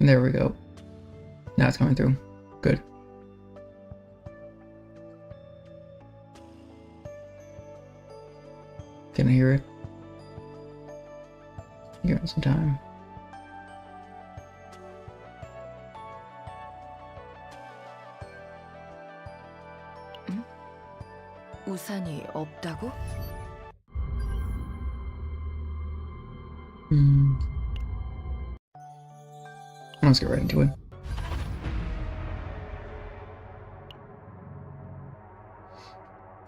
There we go. Now it's coming through. Good. Can I hear it? Give it some time. 우산이 없다고? Let's get right into it.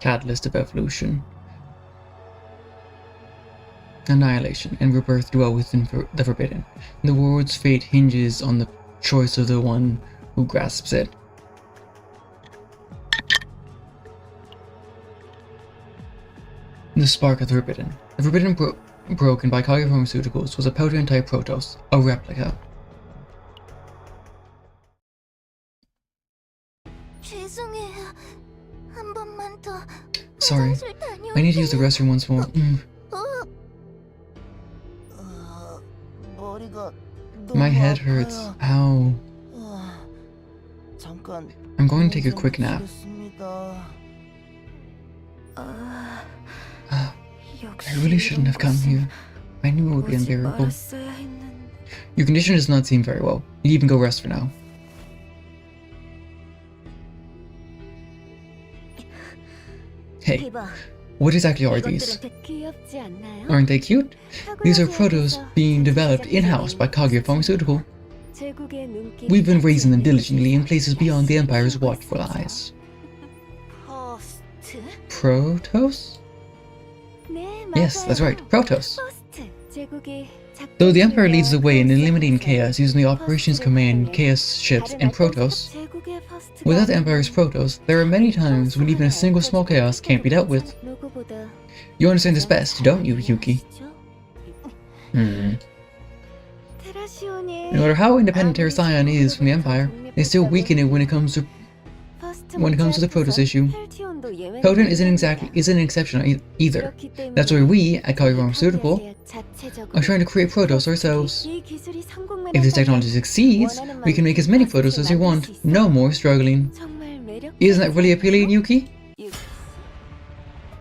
Catalyst of evolution. Annihilation and rebirth dwell within the forbidden. The world's fate hinges on the choice of the one who grasps it. The spark of the forbidden. The forbidden broken by Kage Pharmaceuticals was a prototype Protoss, a replica. Sorry, I need to use the restroom once more. My head hurts. Ow. I'm going to take a quick nap. I really shouldn't have come here. I knew it would be unbearable. Your condition does not seem very well. You even go rest for now. Hey, what exactly are these? Aren't they cute? These are Protoss being developed in-house by Kage Pharmaceutical. We've been raising them diligently in places beyond the Empire's watchful eyes. Protoss? Yes, that's right, Protoss. Though the Empire leads the way in eliminating Chaos using the Operations Command, Chaos ships, and Protoss, without the Empire's Protoss, there are many times when even a single small Chaos can't be dealt with. You understand this best, don't you, Yuki? No matter how independent Terracyon is from the Empire, they still weaken it when it comes to the Protoss issue. Potent isn't an exception either. That's why we, at Kage Pharmaceutical, are trying to create Protoss ourselves. If this technology succeeds, we can make as many Protoss as we want, no more struggling. Isn't that really appealing, Yuki?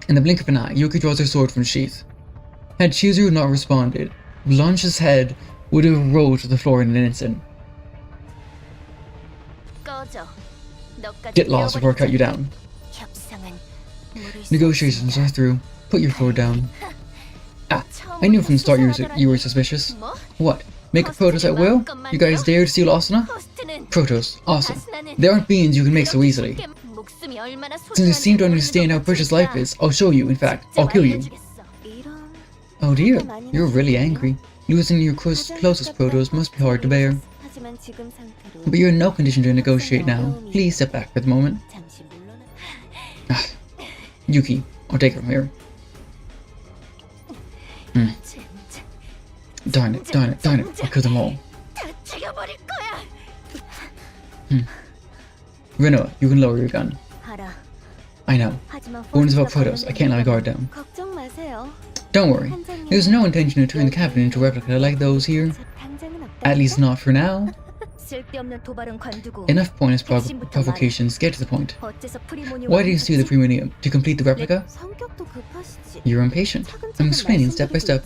In the blink of an eye, Yuki draws her sword from sheath. Had Chizuru not responded, Blanche's head would have rolled to the floor in an instant. Get lost before I cut you down. Negotiations are through. Put your sword down. Ah, I knew from the start you were suspicious. What? Make a Protoss at will? You guys dare to steal Asuna? Protoss, awesome. They aren't beings you can make so easily. Since you seem to understand how precious life is, I'll show you, in fact, I'll kill you. Oh dear, you're really angry. Losing your closest Protoss must be hard to bear. But you're in no condition to negotiate now. Please step back for the moment. Yuki, I'll take her from here. Darn it, I'll kill them all. Renoa, you can lower your gun. I know. But when it's about Protoss, I can't let my guard down. Don't worry, there's no intention to turn the cabinet into a replica like those here. At least not for now. Enough pointless provocations, get to the point. Why did you steal the premium to complete the replica? You're impatient. I'm explaining step by step.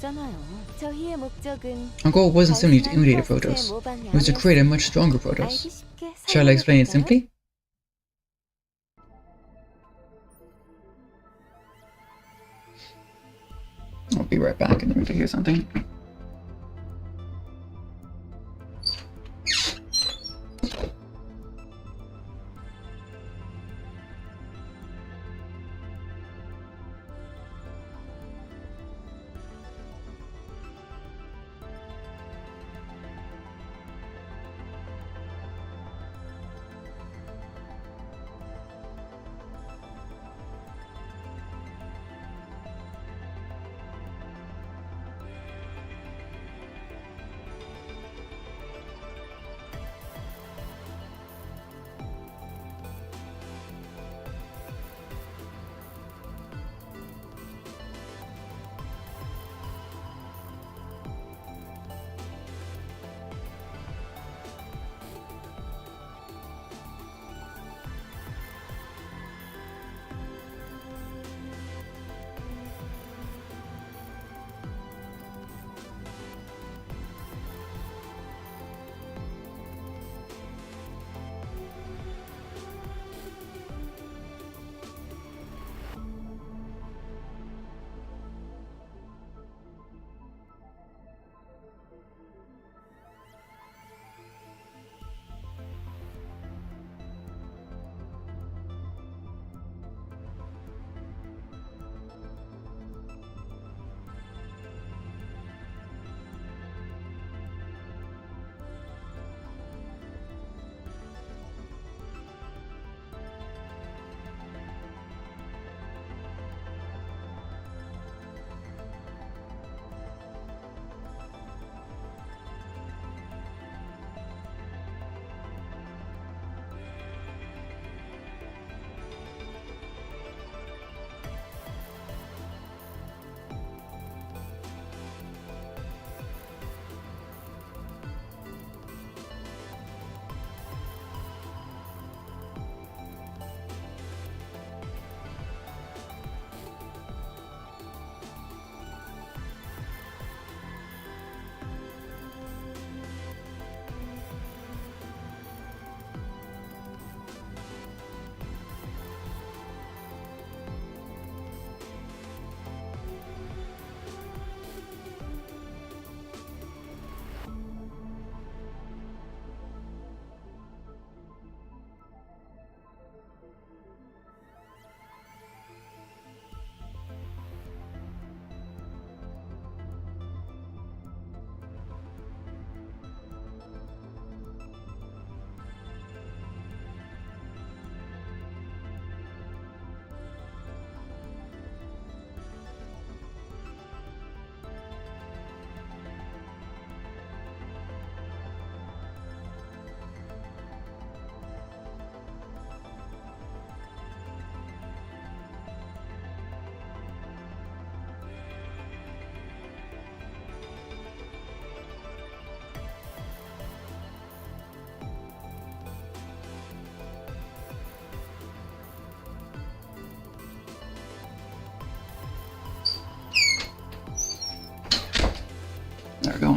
Our goal wasn't simply to imitate a Protoss, it was to create a much stronger Protoss. Shall I explain it simply? I'll be right back and then we can hear something.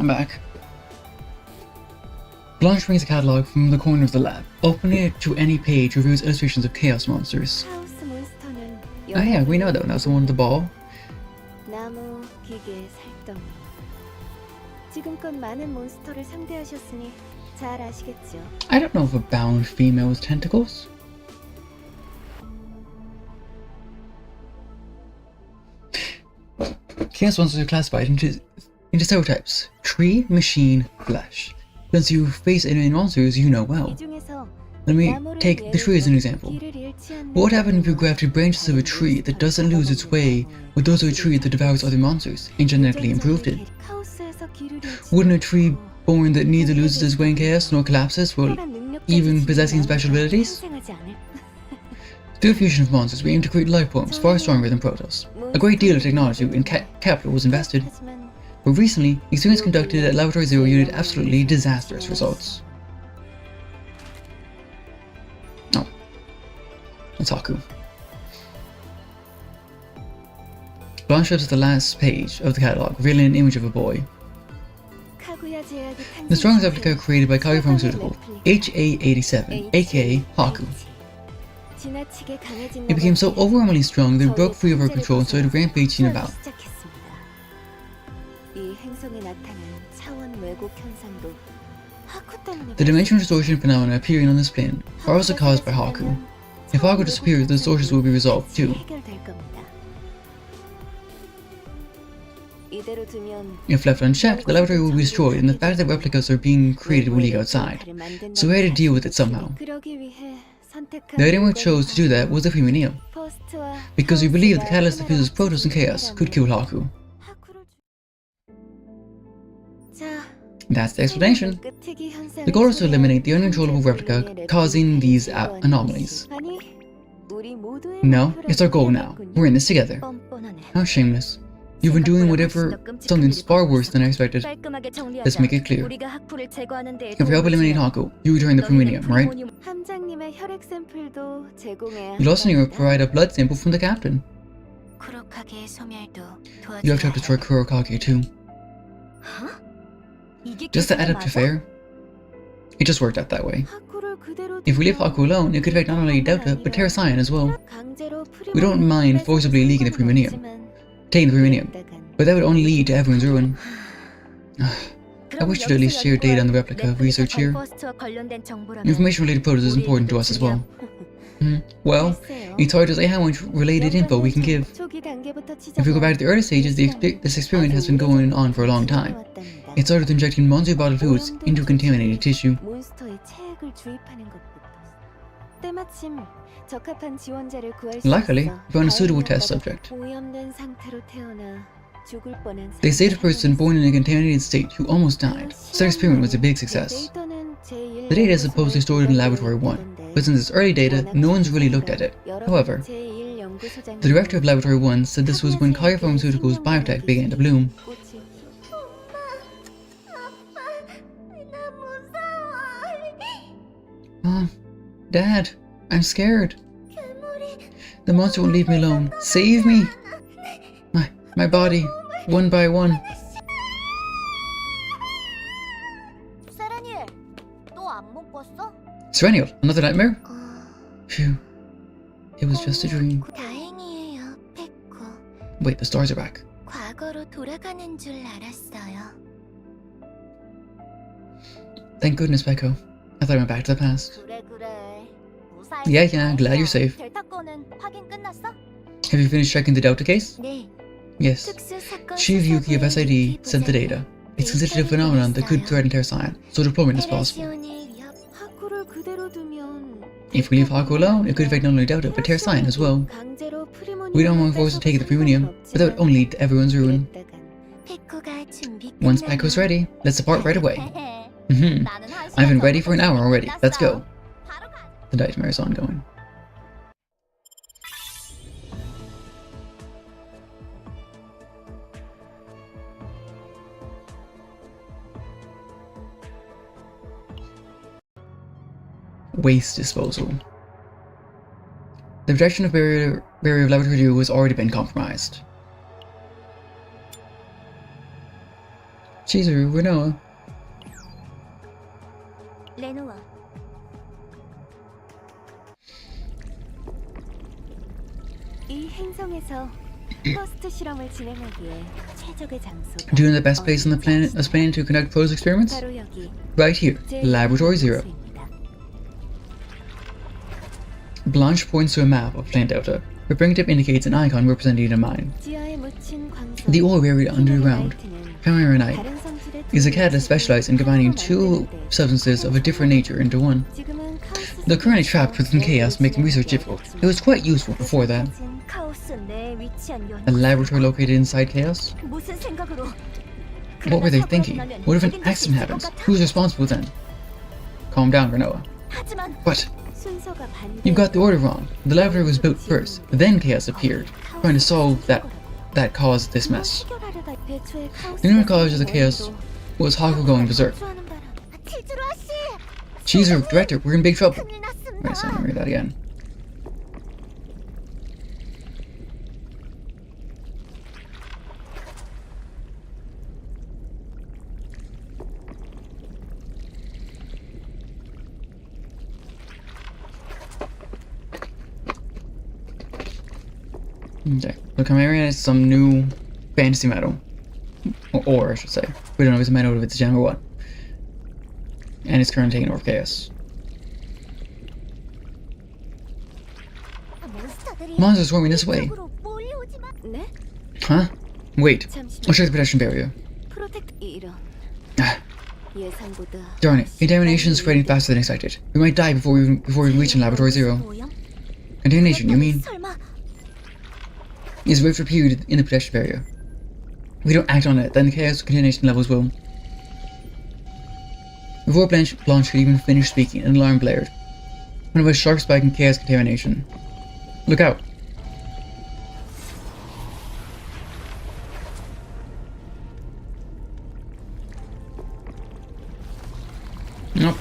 I'm back. Blanche brings a catalog from the corner of the lab. Opening it to any page reveals illustrations of chaos monsters. Oh yeah, we know that. That was the one with the ball. 나무, 기계, 살덩이. 지금껏 많은 몬스터를 상대하셨으니 잘 아시겠죠. I don't know if a bound female with tentacles. Chaos monsters are classified into several types: tree, machine, flesh. Since you face enemy monsters you know well. 이 중에서 Let me take the tree as an example. 길을 잃지 않는 What would happen if you grafted branches of a tree that doesn't lose its way with those of a tree that devours other monsters and genetically improved it? 카오스에서 길을 잃지 Wouldn't a tree born that neither loses its way in chaos nor collapses while even possessing special abilities? 생생하지 않을? Through the fusion of monsters, we aim to create life forms far stronger than Protoss. A great deal of technology and capital was invested, 하지만 but recently, experiments conducted at Laboratory Zero yielded absolutely disastrous results. Oh. That's Haku. Blanche flips to the last page of the catalog, revealing an image of a boy. 카구야 제약이 The strongest replica created by Kage Pharmaceutical, HA-87, aka Haku. 지나치게 강해진 It became so overwhelmingly strong that it broke free of her control and started rampaging about. 이 행성에 나타난 차원 왜곡 현상도 하쿠 때문에 The dimension distortion phenomena appearing on this plane are also caused by Haku. If Haku disappears, the distortions will be resolved too. 해결될 겁니다. 이대로 두면 If left unchecked, the laboratory will be destroyed and the fact that replicas are being created will leak outside. So we had to deal with it somehow. 그러기 위해 선택한 The only one who chose to do that was the Sereniel, 포스트와 because we believed the catalyst that fuses Protoss and Chaos could kill Haku. 하쿠를 자, That's the explanation. 끝이기 현상을 The goal is to eliminate the uncontrollable 현재 replica 우리의 causing these 랩터리의 anomalies. 아니, 우리 모두의 No, 목표를 it's our goal now. 이루었군요. We're in this together. 뻔뻔하네. How shameless. You've been doing something far worse than I expected. 깔끔하게 정리하자. Let's make it clear. 우리가 하쿠를 제거하는 데 If we help eliminate Haku, you return the Premium, right? 함장님의 혈액 샘플도 제공해야 You'll also need to 한답니다. provide a blood sample from the captain. 쿠로카게의 소멸도 You have to 도와줘야 help destroy Kurokage too. 이게 Just to add up to 맞아? fair. It just worked out that way. 하쿠를 그대로 If we leave 두면 Haku alone, it could affect not only Delta, but Terra Cyan as well. 강제로 We don't mind forcibly leaking the Premium, taking the Premium, but that would only lead to everyone's ruin. I wish you'd at least share data on the replica research here. Information related Protoss is important to us as well. Well, it's hard to say how much related info we can give. If we go back to the early stages, this experiment has been going on for a long time. It started with injecting monster bottled foods into contaminated tissue. 몬스터에 체액을 주입하는 것부터. 때마침 적합한 지원자를 구할 수 Luckily, 있어. we found a suitable test subject. 오염된 상태로 태어나 죽을 뻔한 They saved a person born in a contaminated state who almost died, so their experiment was a big success. The data is supposedly stored in Laboratory 1, but since it's early data, no one's really looked at it. However, the director of Laboratory 1 said this was when Kage Pharmaceuticals' biotech began to bloom. Mom, Dad, I'm scared. The monster won't leave me alone. Save me! My body, one by one. 세레니엘, 또 안 먹었어? Sereniel, another nightmare? Phew. It was just a dream. 다행이에요, 페코. Wait, the stars are back. 과거로 돌아가는 줄 알았어요. Thank goodness, Peko. I thought I went back to the past. 그래. Yeah, glad you're safe. 델타 거는 확인 끝났어? Have you finished checking the Delta case? 네. Yes. Chief Yuki of SID sent the data. It's considered a phenomenon that could threaten Terra Cyan, so deployment is possible. 하쿠를 그대로 두면 If we leave Haku alone, it could affect not only Delta, but Terra Cyan as well. 강제로 We don't want forced to take the Premium, but that would only lead to everyone's ruin. Once Peko's ready, let's depart right away. I've been ready for an hour already. Let's go. The nightmare is ongoing. Waste disposal. The protection of barrier of Laboratory 2 has already been compromised. Chizuru, Renoa. 레노아. 이 행성에서 퍼스트 실험을 진행하기에 최적의 장소가 Do you know the best place on the planet is planning to conduct pose experiments? 바로 여기 Right here, Laboratory Zero. 장소입니다. Blanche points to a map of Plant Delta. Her fingertip indicates an icon representing a mine. 지하에 묻힌 광선, The ore buried underground, 히메라이트는 Cameronite, 다른 성질의 is a catalyst specialized in combining two 만드는데 substances of a different nature into one. 지금은 카오스 Though currently trapped within 속에서 chaos, making research difficult, it was quite useful before that. 카오스 내에 위치한 A laboratory located inside chaos? 무슨 생각으로? What were they thinking? What if an accident happens? Who's responsible then? Calm down, Renoa. 하지만 What? 순서가 반대. You got the order wrong. The laboratory was built first, then chaos appeared, trying to solve that caused this mess. The new cause of the chaos was Haku going berserk. Chizuru, director, we're in big trouble. Wait a second, read that again. Okay, the Chimerian is some new fantasy metal. Or I should say. We don't know if it's a metal or if it's a gem or what. And it's currently taking over chaos. Monsters swarming this way. 네? Huh? Wait, 잠시만. I'll check the protection barrier. 프로텍트 이런 Ah, 예상보다 darn it. Contamination is spreading faster than expected. We might die before we reach Laboratory Zero. Contamination, you mean? 설마 Is rift repeated in the protection barrier. If we don't act on it, then the chaos contamination levels will. Before Blanche could even finish speaking, an alarm blared. One of a sharp spike in chaos contamination. Look out! Nope.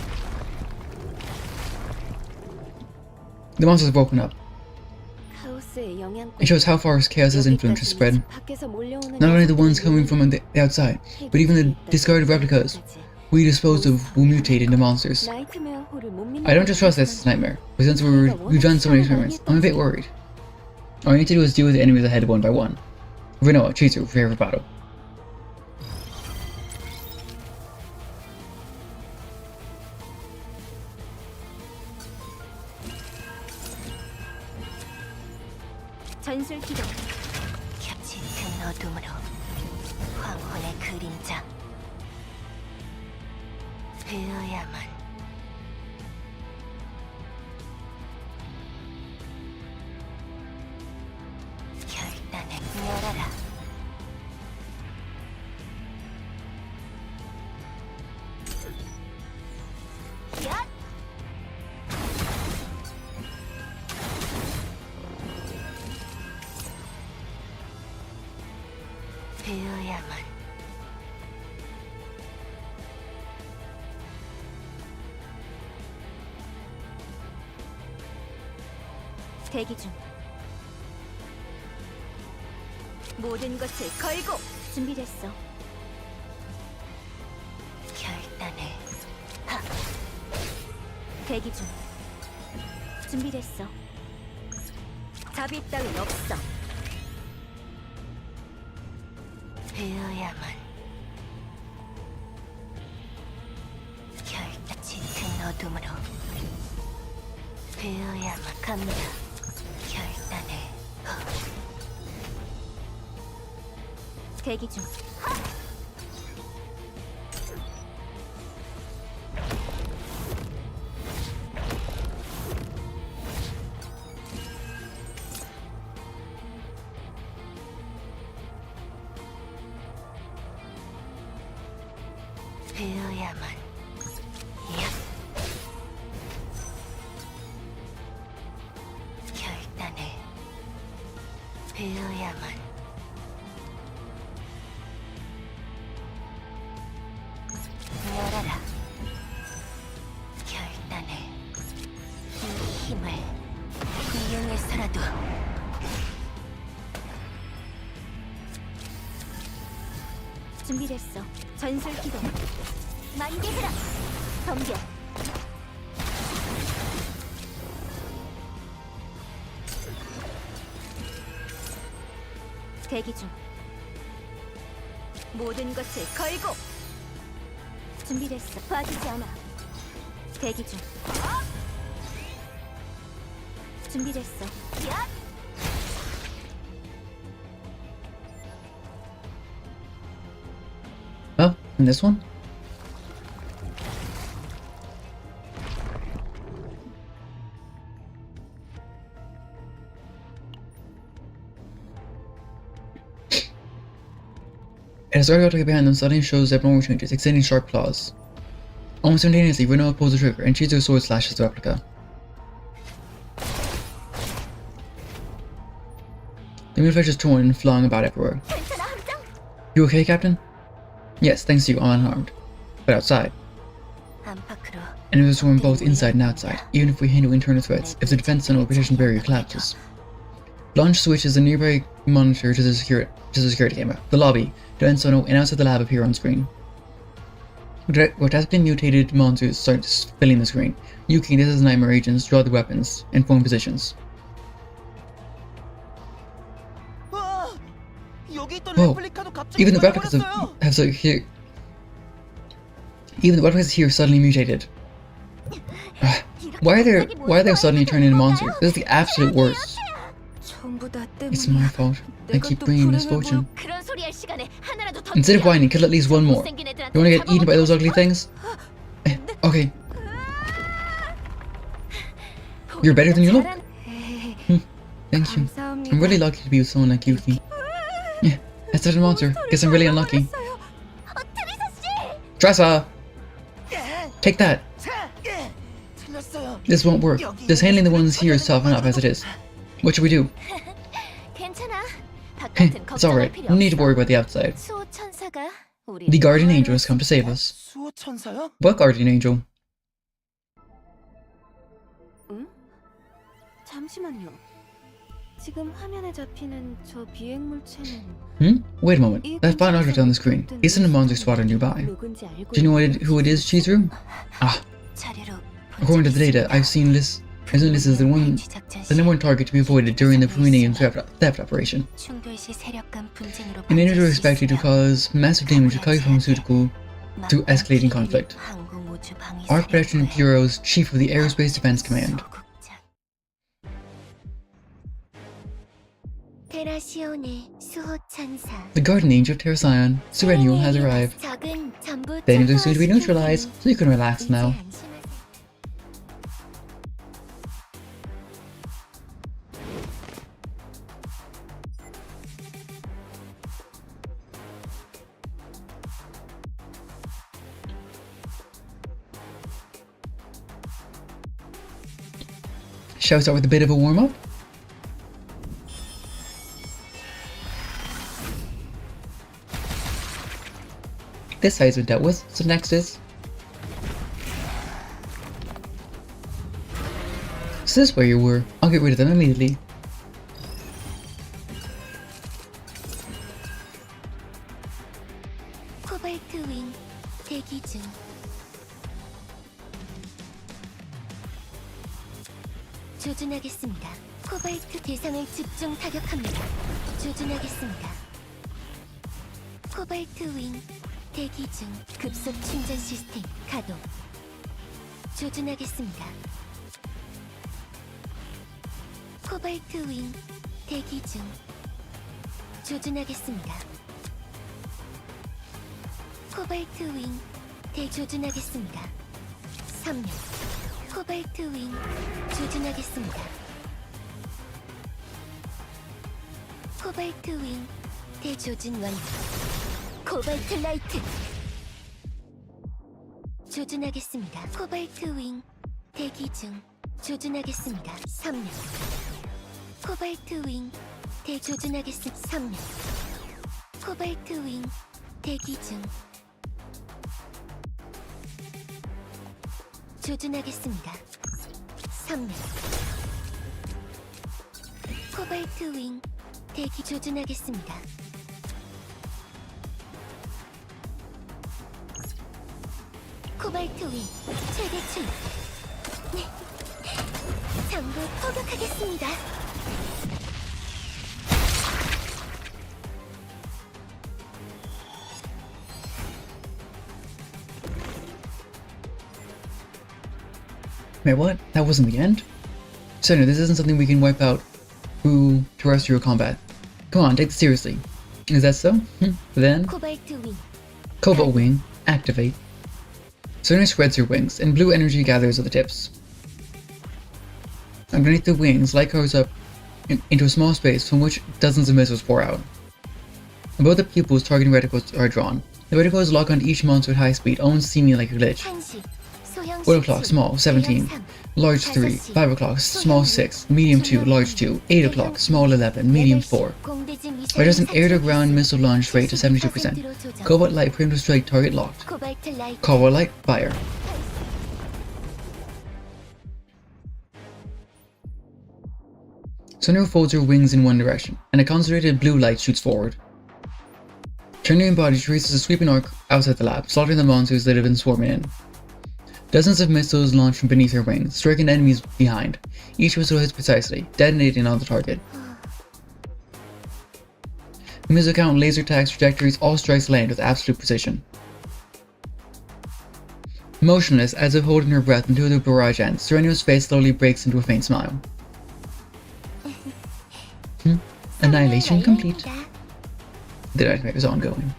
The monsters have woken up. 카오스의 영향 It shows how far chaos's influence has spread. Not only the ones coming from the outside, but even the discarded replicas we disposed of will mutate into monsters. I don't just trust this nightmare, but since we've done so many experiments, I'm a bit worried. All I need to do is deal with the enemies ahead one by one. Renoa, Chizuru, prepare for battle. 전술 기동 짙은 어둠으로 황혼의 그림자 베어야만 결단을 열어라 야! 베어야만 대기 중 모든 것을 걸고 준비됐어 결단을 하 대기 중 준비됐어 자비 따윈 없어 베어야만 결단 짙은 어둠으로 베어야만 갑니다 결단을 대기 중 베어야만 야 결단을 베어야만 열어라 결단을 이 힘을 이용해서라도 준비됐어. 전술 기동. 만개해라. 덤벼. 대기 중. 모든 것을 걸고. 준비됐어. 봐주지 않아. 대기 중. 준비됐어. 야! Oh, and this one? As Ariel to get behind them, suddenly shows abnormal changes, extending sharp claws. Almost simultaneously, Reno pulls the trigger, and Chizu's sword slashes the replica. The moon flesh is torn and flying about everywhere. You okay, Captain? Yes, thanks to you, I'm unharmed. But outside. Enemies swarm both inside and outside, even if we handle internal threats, if the defense tunnel or protection barrier collapses. Launch switches the nearby monitor to the security camera. The lobby, the end tunnel, and outside the lab appear on screen. Grotesquely mutated monsters start filling the screen. Yuki and his nightmare agents draw the weapons and form positions. Whoa! Even the replicas even the replicas here suddenly mutated. Why are they suddenly turning into monsters? This is the absolute worst. It's my fault. I keep bringing misfortune. Instead of whining, kill at least one more. You wanna get eaten by those ugly things? Okay. You're better than you look. Thank you. I'm really lucky to be with someone like Yuki. Yeah, I said a monster. Guess I'm really unlucky. Tressa! Take that! This won't work. Just handling the ones here is tough enough as it is. What should we do? It's alright. No need to worry about the outside. The guardian angel has come to save us. What guardian angel? 잠시만요. 지금 화면에 잡히는 저 비행 물체는 Wait a moment. That fine object on the screen. Isn't a monster spotted nearby? 누군지 알고 Do you know who it is, Chizuru? Ah. According to the data, I've seen this is the number one target to be avoided during the Sereniel theft operation. In order to expect it to cause massive damage to Kai Pharmaceutical through escalating conflict. Arc Protection Bureau's Chief of the Aerospace Defense Command. The guardian angel of Terrasion, Sereniel, has arrived. The enemies are soon to be neutralized, so you can relax now. Shall we start with a bit of a warm-up? This side's been dealt with, so next is... So this is where you were. I'll get rid of them immediately. 조준하겠습니다. 코발트 대상을 집중 타격합니다. 조준하겠습니다. 코발트 윙 대기 중. 급속 충전 시스템 가동. 조준하겠습니다. 코발트 윙 대기 중. 조준하겠습니다. 코발트 윙 조준하겠습니다. 3명. 코발트 윙 조준하겠습니다. 코발트 윙 대조준 완료. 코발트 라이트 조준하겠습니다. 코발트 윙 대기 중. 조준하겠습니다. 3명. 코발트 윙 대조준하겠습니다. 3명. 코발트 윙 대기 중. 조준하겠습니다. 3명. 코발트 윙 대기. 조준하겠습니다. 코발트 윙 최대출. 네. 전부 포격하겠습니다. Wait, what? That wasn't the end? Sereniel, this isn't something we can wipe out through terrestrial combat. Come on, take this seriously. Is that so? Then, 코발트 윙. Cobalt Wing, activate. Sereniel spreads her wings, and blue energy gathers at the tips. Underneath the wings, light goes up into a small space from which dozens of missiles pour out. Above the pupils, targeting reticles are drawn. The reticles lock onto each monster at high speed, almost seeming like a glitch. 1시. 소형 1 o'clock, small, 17. Large 3, 5 o'clock, small 6, medium 2, large 2, 8 o'clock, small 11, medium 4. There's an air-to-ground missile launch rate of 72%. Cobalt Light premed to strike target locked. 코발트 라이트. Cobalt Light, fire. Sereniel folds her wings in one direction, and a concentrated blue light shoots forward. Turning her body traces a sweeping arc outside the lab, slaughtering the monsters that have been swarming in. Dozens of missiles launch from beneath her wings, striking enemies behind. Each missile hits precisely, detonating on the target. The missile count, laser tags, trajectories, all strikes land with absolute precision. Motionless, as if holding her breath until the barrage ends, Sereniel's face slowly breaks into a faint smile. Annihilation complete. The nightmare is ongoing.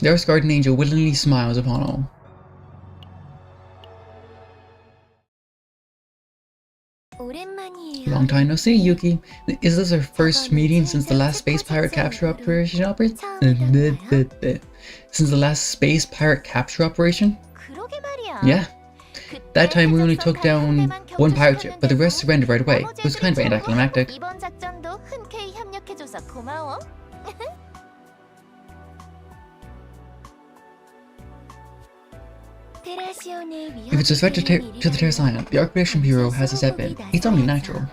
The Earth's guardian angel willingly smiles upon all. 오랜만이에요. Long time no see, Yuki. Is this our first meeting since the last space pirate capture operation? Since the last space pirate capture operation? 그러게 말이야. Yeah. That time we only took down one pirate ship, but the rest surrendered right away. It was kind of anticlimactic. 이번 작전도 흔쾌히 협력해줘서 고마워. If it's a threat to the Terrasiana, the Archbishop Bureau has to step in. It's only natural.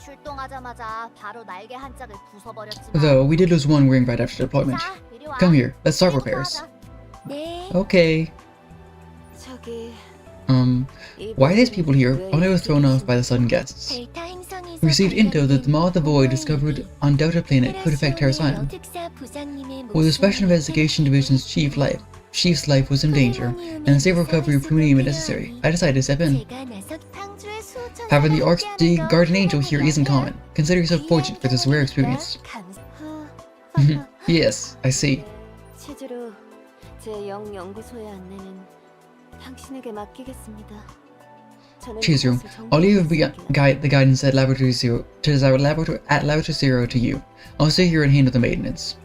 출동하자마자 바로 날개 한 짝을 부숴버렸지만. Though, we did lose one wing right after deployment. 자, 이리 와. Come here, let's start repairs. 네. Okay. 저기 Why are these people here? Only were thrown off by the sudden guests. 델타 행성에서 We received intel that the Maw of the Void discovered on Delta Planet could affect Terrasiana. 특사 부사님의 With the Special Investigation Division's chief's life was in danger, and a safe recovery of Plutonium is necessary, I decided to step in. 제가 나서 탕주의 수호천사를 Having the 함께하는 Guardian 건 Angel here isn't common. Consider yourself fortunate for this rare experience. Yes, I see. 최주로 제 영연구소의 안내는 당신에게 맡기겠습니다. 저는 Chizuru, 이곳을 I'll leave 정리하겠습니다. the guidance at Laboratory Zero to you. I'll stay here and handle the maintenance.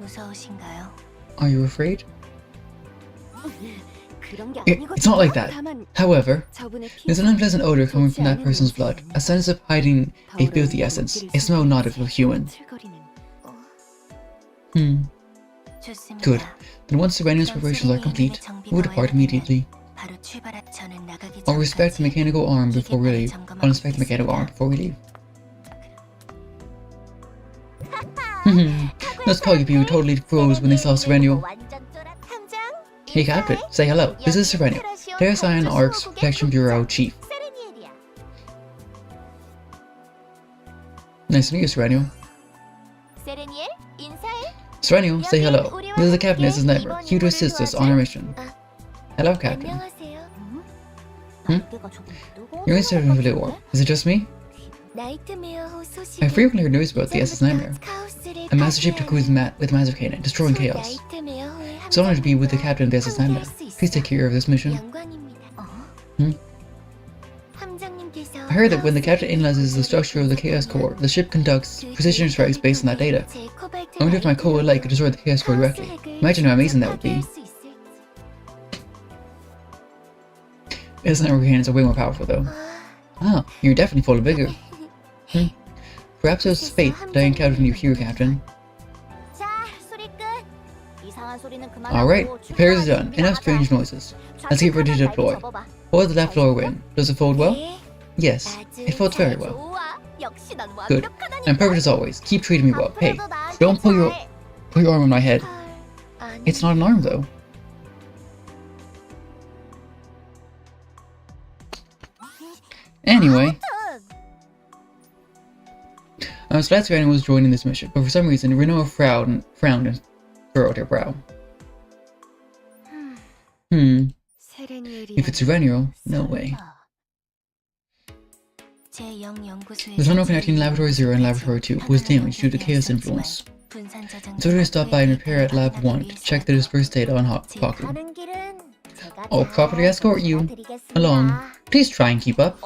무서우신가요? Are you afraid? 그런 게 It's not like that. 다만 However, 저분의 there's an unpleasant odor coming from that person's blood, a sense of hiding a filthy essence, a smell not of a human. 좋습니다. Good. Then once the readiness preparations are complete, we'll depart immediately. 바로 출발할 저는 나가기 I'll inspect the mechanical arm before we leave. Those Kagi people totally froze when they saw Sereniel. Hey Captain, say hello. This is Sereniel, Terrasiana Ark's Protection Bureau Chief. Nice to meet you, Sereniel. 세레니엘 인사해. Sereniel, say hello. This is the Captain as his neighbor, here to assist us on our mission. Hello, Captain. 안녕하세요. You're interested in the war. Is it just me? 나이트메어 소식. I frequently heard news about the SS Nightmare. A massive ship to cruise with massive cannon, destroying chaos. It's an honor to be with the captain of the SS Nightmare. Please take care of this mission. I heard that when the captain analyzes the structure of the Chaos Core, the ship conducts precision strikes based on that data. I wonder if my Cobalt Light could destroy the Chaos Core directly. Imagine how amazing that would be. SS Nightmare cannons are way more powerful though. Ah, you're definitely full of vigor. Perhaps it was fate that I encountered you here, Captain. Alright, repairs are done. Enough strange noises. Let's get ready to deploy. What did that floor win? Does it fold well? Yes, it folds very well. Good. I'm perfect as always. Keep treating me well. Hey, don't put your arm on my head. It's not an arm, though. Anyway, I was glad Sereniel was joining this mission, but for some reason, Renoa frowned and furrowed her brow. If it's Sereniel, no way. The tunnel connecting Laboratory 0 and Laboratory 2 was damaged due to chaos influence. So we stopped by and repair at Lab 1 to check the dispersed data on Haku. I'll properly escort you along. Please try and keep up.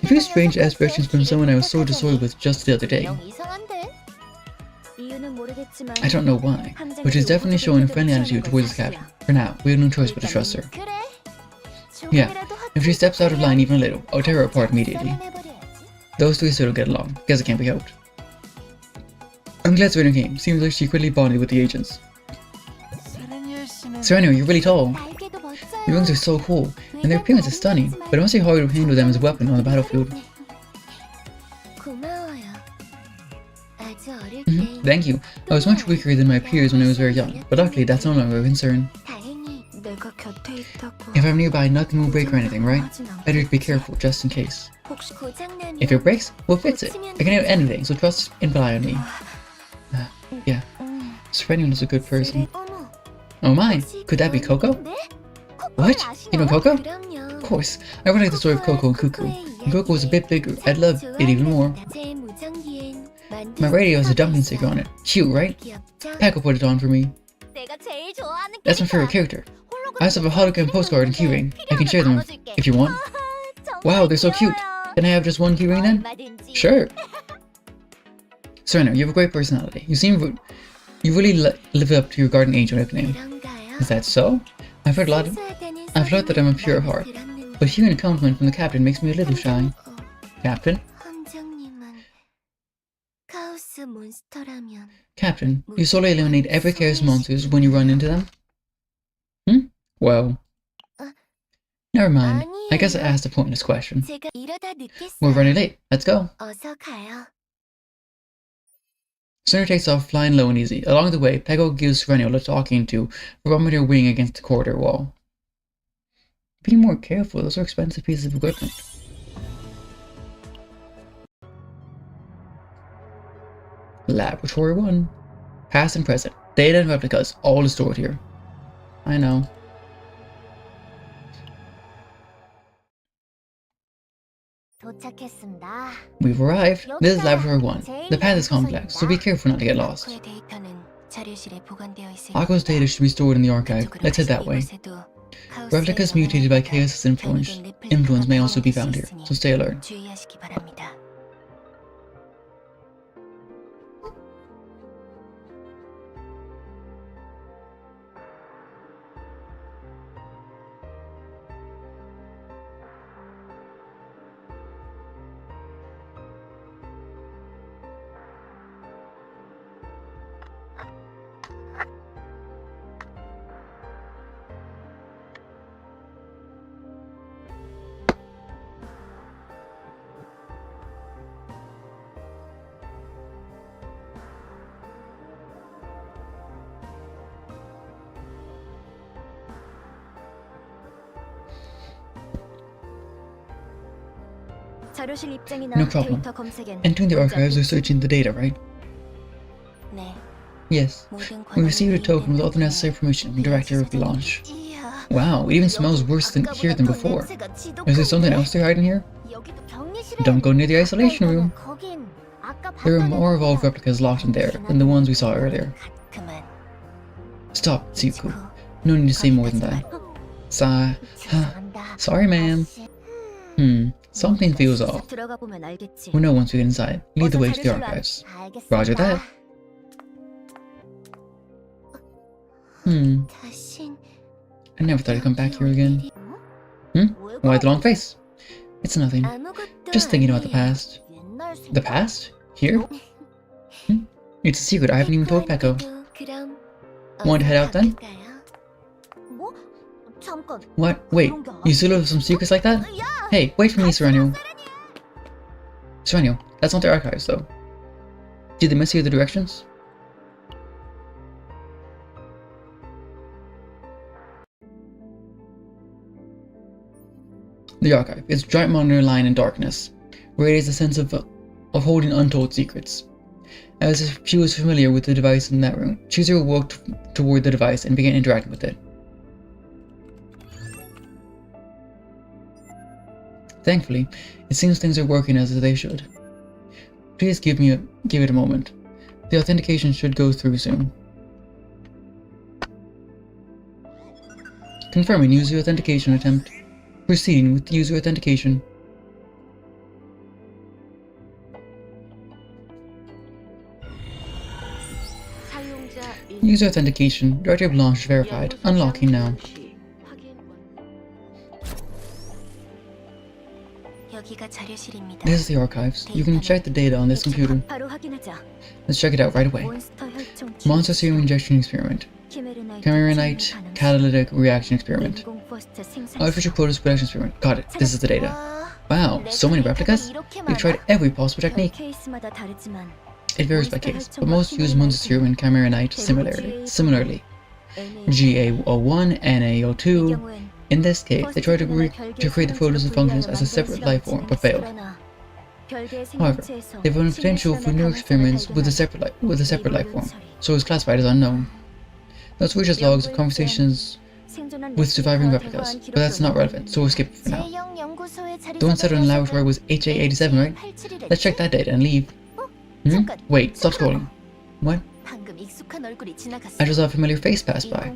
A few strange aspirations from someone I was so disordered with just the other day. I don't know why, but she's definitely showing a friendly attitude towards the captain. For now, we have no choice but to trust her. Yeah, if she steps out of line even a little, I'll tear her apart immediately. Those three still don't get along. Guess it can't be helped. I'm glad Sereniel came. Seems like she quickly bonded with the agents. Sereniel, you're really tall. Your wings are so cool, and their appearance is stunning, but it must be hard to handle them as a weapon on the battlefield. Thank you. I was much weaker than my peers when I was very young, but luckily that's no longer a concern. If I'm nearby, nothing will break or anything, right? Better be careful, just in case. If it breaks, we'll fix it. I can have anything, so trust and rely on me. Yeah, Sereniel is a good person. Oh my, could that be Coco? What? You know Coco? Of course, I really like the story of Coco and Cuckoo. If Coco was a bit bigger, I'd love it even more. My radio has a dumpling sticker on it. Cute, right? Paco put it on for me. That's my favorite character. I also have a hologram postcard and keyring. I can share them if you want. Wow, they're so cute. Can I have just one keyring then? Sure. Sereniel, you have a great personality. You really live up to your guardian angel nickname. Is that so? I've heard that I'm a pure heart, but hearing a compliment from the captain makes me a little shy. Captain? Captain, you solely eliminate every chaos monsters when you run into them? Well... Never mind. I guess I asked a pointless question. We're running late. Let's go. Sereniel takes off flying low and easy. Along the way, Pego gives Sereniel a talking to for rubbing her wing against the corridor wall. Be more careful, those are expensive pieces of equipment. Laboratory 1. Past and present. Data and replicas, all is stored here. I know. We've arrived. This is Laboratory 1. The path is complex, so be careful not to get lost. Ako's data should be stored in the archive. Let's head that way. Replicas mutated by Chaos' influence may also be found here, so stay alert. No problem. Entering the archives or searching the data, right? Yes. We received a token with all the necessary permission from Director of the launch. Wow, it even smells worse here than before. Is there something else they're hiding here? Don't go near the isolation room. There are more evolved replicas locked in there than the ones we saw earlier. Stop, Tsuku. No need to say more than that. Sorry, ma'am. Something feels off. We'll know once we get inside. Lead the way to the archives. Roger that. I never thought I'd come back here again. Why the long face? It's nothing. Just thinking about the past. The past? Here? It's a secret I haven't even told Peko. Want to head out then? What? Wait, you still have some secrets like that? Hey, wait for me, Sereniel. Sereniel, that's not the archives, though. Did they miss you the directions? The archive is a giant monitor lying in darkness, radiates a sense of holding untold secrets. As if she was familiar with the device in that room, Chizuru walked toward the device and began interacting with it. Thankfully, it seems things are working as they should. Please give it a moment. The authentication should go through soon. Confirming user authentication attempt. Proceeding with user authentication. User authentication. Directory of launch verified. Unlocking now. This is the archives. You can check the data on this computer. Let's check it out right away. Monster serum injection experiment. Cameronite catalytic reaction experiment. Artificial prototype production experiment. Got it. This is the data. Wow, so many replicas? You've tried every possible technique. It varies by case, but most use monster serum and cameronite similarly. GA01, NA02. In this case, they tried to create the prototype functions as a separate life form, but failed. However, they found potential for new experiments with a separate life form, so it was classified as unknown. Let's reach as logs of conversations with surviving replicas, but that's not relevant, so we'll skip it for now. The one set in the laboratory was HA87, right? Let's check that data and leave. Wait, stop scrolling. What? I just saw a familiar face pass by.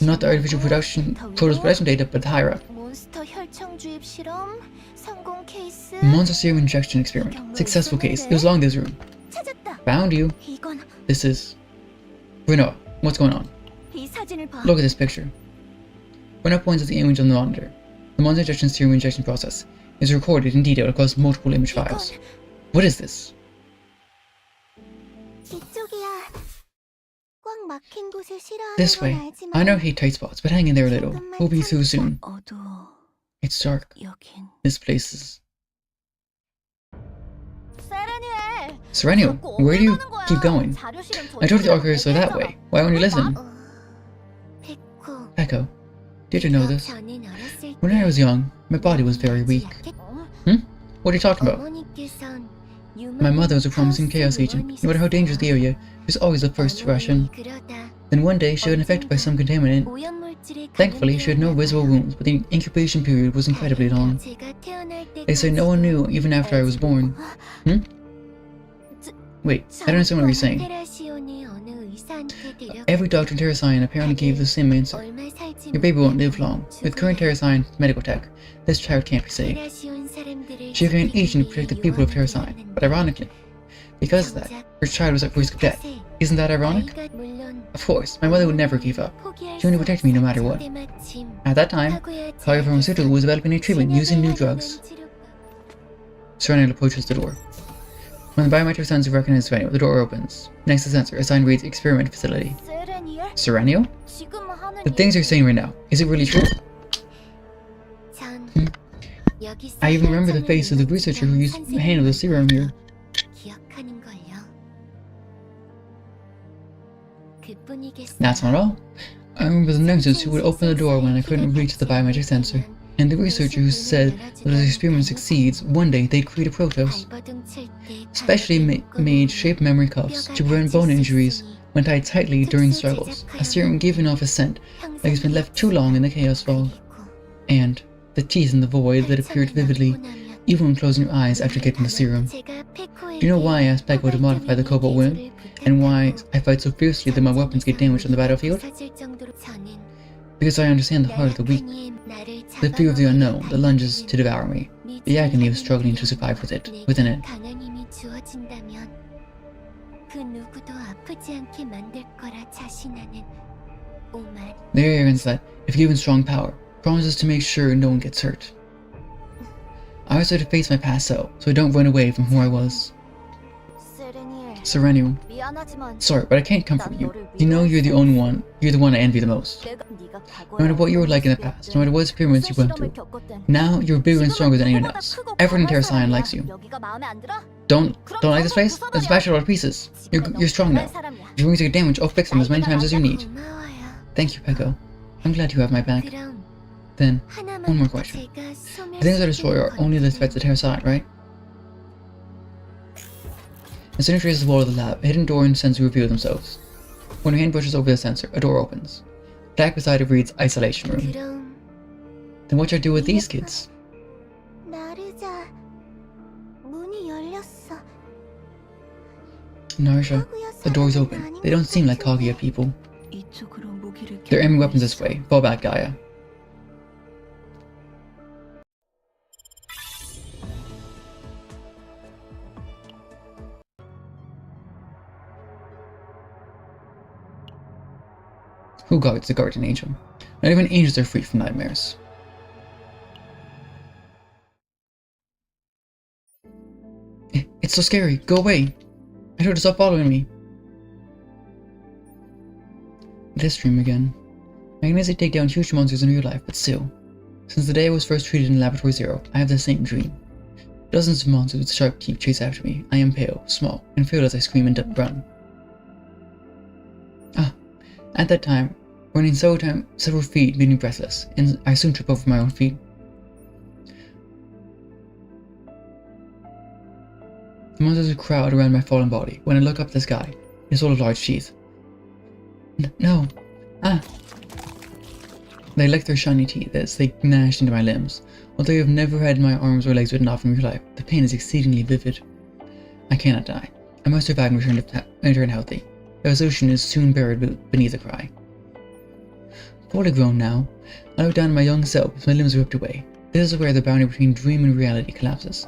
Not the artificial production data, but higher up. Monster serum injection experiment. Successful case. It was along this room. Found you. This is... Renoa, what's going on? Look at this picture. Renoa points at the image on the monitor. The monster injection serum injection process is recorded in detail across multiple image files. What is this? This way. I know I hate tight spots, but hang in there a little. We'll be through soon. It's dark. This place is... Sereniel, where do you keep going? I told the archives are that way. Why won't you listen? Peko, did you know this? When I was young, my body was very weak. What are you talking about? My mother was a promising chaos agent. No matter how dangerous the area, she was always the first to rush in. Then one day, she got infected by some contaminant. Thankfully, she had no visible wounds, but the incubation period was incredibly long. They say no one knew even after I was born. Wait, I don't understand what you're saying. Every doctor in Terrascion apparently gave the same answer. Your baby won't live long. With current Terrascion medical tech, this child can't be saved. She became an agent to protect the people of Terrascion, but ironically, because of that, her child was at risk of death. Isn't that ironic? Of course, my mother would never give up. She only protected me no matter what. At that time, Kaguya Pharmaceutical was developing a treatment using new drugs. Sereniel approaches the door. When the biometric sensor recognizes Sereniel, the door opens. Next to the sensor, a sign reads Experiment Facility. Sereniel? The things you're saying right now, is it really true? I even remember the face of the researcher who used to handle the serum here. That's not all. I remember the nurses who would open the door when I couldn't reach the biometric sensor, and the researcher who said that if the experiment succeeds, one day they'd create a Protoss. Specially made shape memory cuffs to prevent bone injuries when tied tightly during struggles, a serum giving off a scent like it's been left too long in the chaos fog. And the teeth in the void that appeared vividly, even when closing your eyes after getting the serum. Do you know why I asked Peko to modify the Cobalt Wind? And why I fight so fiercely that my weapons get damaged on the battlefield? Because I understand the heart of the weak, the fear of the unknown that lunges to devour me, the agony of struggling to survive within it. The arrogance that, if given strong power, promises to make sure no one gets hurt. I also have to face my past self, so I don't run away from who I was. Sereniel. Sorry, but I can't comfort you. You know you're the only one. You're the one I envy the most. No matter what you were like in the past, no matter what experiments you went through, now you're bigger and stronger than anyone else. Everyone in Terra Cyan likes you. Don't like this place? Let's bash it all to pieces. You're strong now. If you want to take damage, I'll fix them as many times as you need. Thank you, Peko. I'm glad you have my back. Then, one more question. The things I destroy are only the threats at Terra Cyan, right? As soon as you trace the wall of the lab, a hidden door and sensor reveal themselves. When your hand brushes over the sensor, a door opens. Black beside it reads Isolation Room. Then what should I do with these kids? Narsha, the door's open. They don't seem like Kaguya people. They're aiming weapons this way. Fall back, Gaia. Who guards the guardian angel? Not even angels are free from nightmares. It's so scary. Go away. I told you to stop following me. This dream again. I can easily take down huge monsters in real life, but still. Since the day I was first treated in Laboratory Zero, I have the same dream. Dozens of monsters with sharp teeth chase after me. I am pale, small, and feel as I scream and run. At that time, running several feet made me breathless, and I soon trip over my own feet. The monsters would crowd around my fallen body. When I look up at the sky, it's full of large teeth. No! They licked their shiny teeth as they gnashed into my limbs. Although I have never had my arms or legs bitten off in real life, the pain is exceedingly vivid. I cannot die. I must survive and return healthy. The resolution is soon buried beneath a cry. Fully grown now, I look down at my young self with my limbs ripped away. This is where the boundary between dream and reality collapses.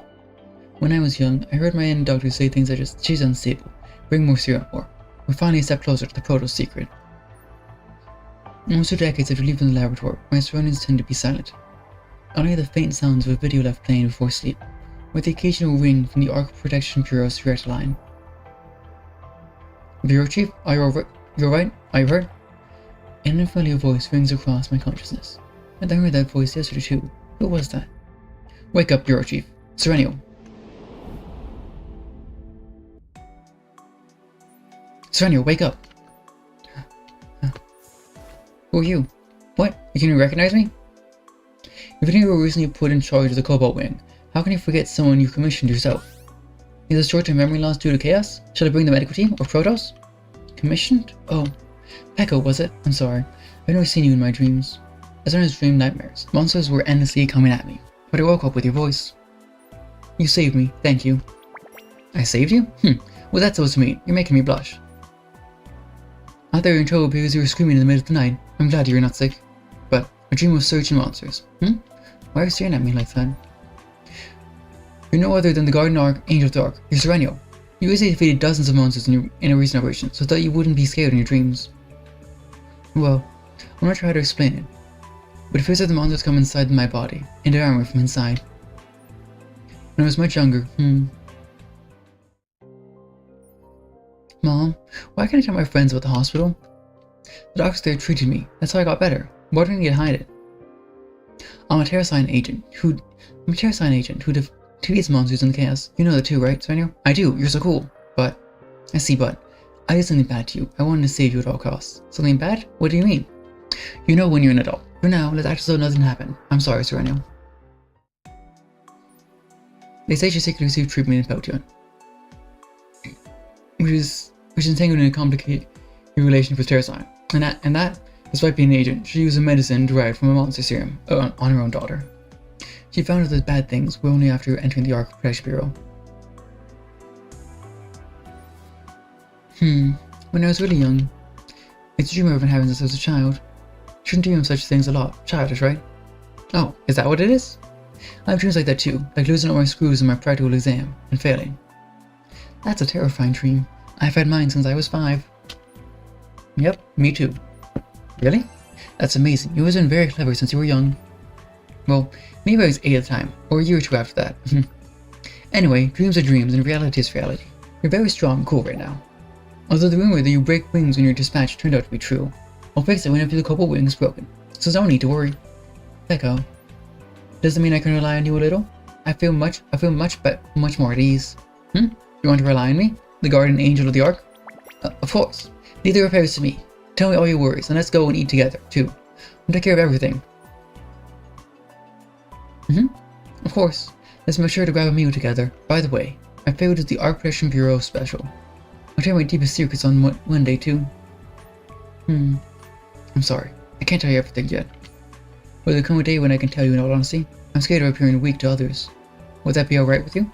When I was young, I heard my aunt doctor say things such as, "She's unstable. Bring more serum or we're finally a step closer to the Proto's secret." Almost 2 decades after leaving the laboratory, my surroundings tend to be silent. I only hear the faint sounds of a video left playing before sleep, with the occasional ring from the Arc Protection Bureau's direct line. "Bureau Chief, are you alright? You're right? Are you hurt?" An unfamiliar voice rings across my consciousness. I heard that voice yesterday too. Who was that? "Wake up, Bureau Chief. Sereniel." "Sereniel, wake up!" "Who are you? What? You can recognize me?" "If you were recently put in charge of the Cobalt Wing, how can you forget someone you commissioned yourself? Is it short-term memory loss due to chaos? Shall I bring the medical team or Protoss?" "Commissioned? Oh, Peko, was it? I'm sorry. I've never seen you in my dreams. I sometimes dream nightmares. Monsters were endlessly coming at me, but I woke up with your voice. You saved me, thank you." "I saved you? What's that supposed to mean? You're making me blush." "I thought you were in trouble because you were screaming in the middle of the night. I'm glad you're not sick. But a dream of searching monsters. Why are you staring at me like that?" "You're no other than the Guardian Angel of the Ark. You're Sereniel. You easily defeated dozens of monsters in a recent operation, so I thought you wouldn't be scared in your dreams." "Well, I'm not sure how to explain it, but it feels like the monsters come inside my body, into armor from inside. When I was much younger, Mom, why can't I tell my friends about the hospital? The doctors there treated me. That's how I got better. Why do I need to hide it? I'm a Terra Cyan agent who defeats monsters in the chaos. You know that too, right, Sereniel?" "I do. You're so cool. But I did something bad to you. I wanted to save you at all costs." "Something bad? What do you mean?" "You know when you're an adult. For now, let's act as though nothing happened. I'm sorry, Sereniel." They say she secretly received treatment in Peltion, which is entangled in a complicated relation with Terra Cyan. And that, despite being an agent, she used a medicine derived from a monster serum on her own daughter. She found out those bad things were only after entering the Arc Protection Bureau. When I was really young, I used to dream of having this as a child. Shouldn't dream of such things a lot. Childish, right? Oh, is that what it is? I have dreams like that too, like losing all my screws in my practical exam and failing. That's a terrifying dream. I've had mine since I was 5. Yep, me too. Really? That's amazing. You've always been very clever since you were young. Well, maybe I was 8 at the time, or a year or two after that. Anyway, dreams are dreams and reality is reality. You're very strong and cool right now. Although the rumor that you break wings when you're dispatched turned out to be true, I'll fix it when I feel a couple wings broken, so no need to worry. Echo. Does it mean I can rely on you a little? I feel much more at ease. You want to rely on me? The guardian angel of the Ark? Of course. Leave the repairs to me. Tell me all your worries, and let's go and eat together, too. I'll take care of everything. Of course. Let's make sure to grab a meal together. By the way, my favorite is the Ark Protection Bureau special. I'll tell my deepest secrets on Monday, too. I'm sorry. I can't tell you everything yet. Will there come a day when I can tell you in all honesty? I'm scared of appearing weak to others. Would that be alright with you?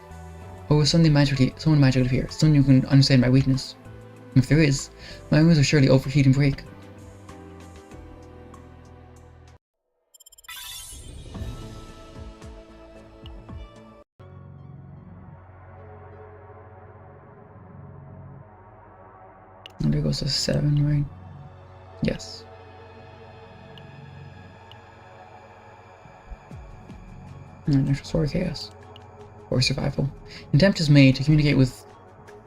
Or will someone magically appear, someone who can understand my weakness? If there is, my rooms will surely overheat and break. And there goes a 7, right? Yes. And extra story chaos. Or survival. An attempt is made to communicate with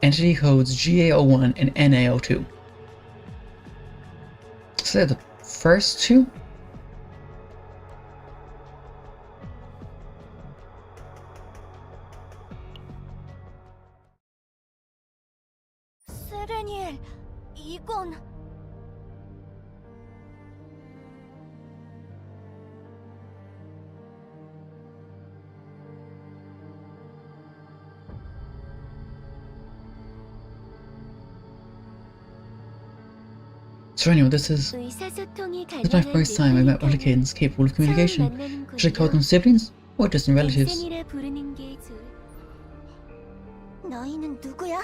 entity codes GA01 and NA02. So they're the first two? Sereniel, 이건... Sereniel, this is my first time I met other kids capable of communication. Should I call them siblings or distant relatives? 너희는 누구야?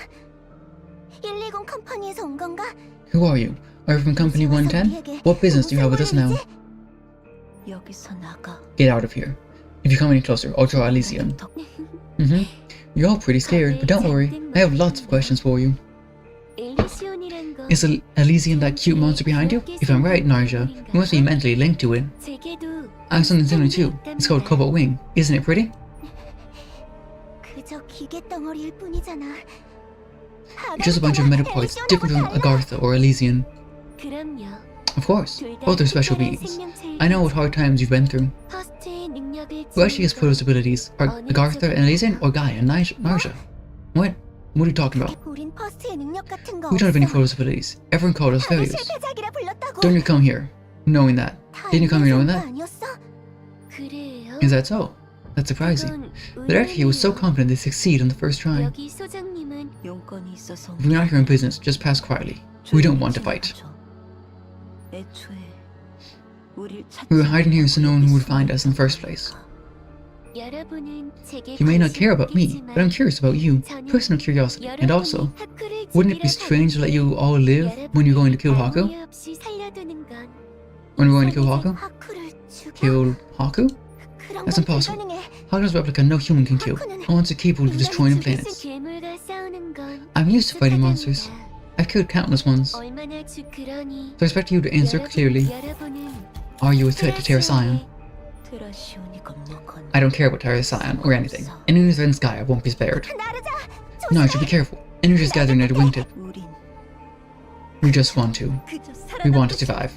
120 컴퍼니에서 온 건가? Who are you? Are you from Company 110? What business do you have with us now? 여기서 나가. Get out of here. If you come any closer, I'll draw Elysium. You're all pretty scared, but don't worry, I have lots of questions for you. Is Elysium that cute monster behind you? If I'm right, Narja, you must be mentally linked to it. I have something similar too. It's called Cobalt Wing. Isn't it pretty? 그저 기계 덩어리일 뿐이잖아. It's just a bunch of metal parts different from Agartha or Elysian. Of course, both are special beings. I know what hard times you've been through. Who actually has Proto's abilities? Are Agartha and Elysian or Gaia and Narja? What? What are you talking about? We don't have any Proto's abilities. Everyone called us failures. Don't you come here knowing that? Didn't you come here knowing that? Is that so? That's surprising. The director was so confident they succeed on the first try. If we're not here in business, just pass quietly. We don't want to fight. We were hiding here so no one would find us in the first place. You may not care about me, but I'm curious about you. Personal curiosity. And also, wouldn't it be strange to let you all live when you're going to kill Haku? When we're going to kill Haku? Kill Haku? That's impossible. Haku's replica no human can kill. Monsters are capable of destroying planets. I'm used to fighting monsters. I've killed countless ones. So I expect you to answer clearly. Are you a threat to Terra Scion? I don't care about Terra Scion or anything. Anyone who threatens Gaia won't be spared. Narja, be careful. Energy is gathering at a wingtip. We just want to. We want to survive.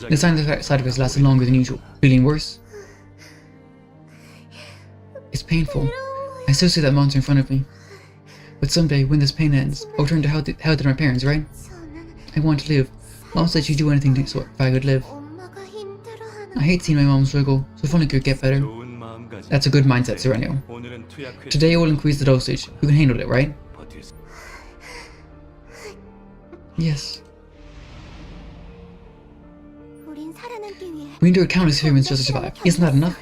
The side effects lasted longer than usual. Feeling worse? It's painful. I still see that monster in front of me. But someday, when this pain ends, I'll return to how did my parents, right? I want to live. Mom said she'd do anything to if I could live. I hate seeing my mom struggle, so if only I could get better. That's a good mindset, Sereniel. Today I will increase the dosage. You can handle it, right? Yes. We endure countless experiments just to survive. Isn't that enough?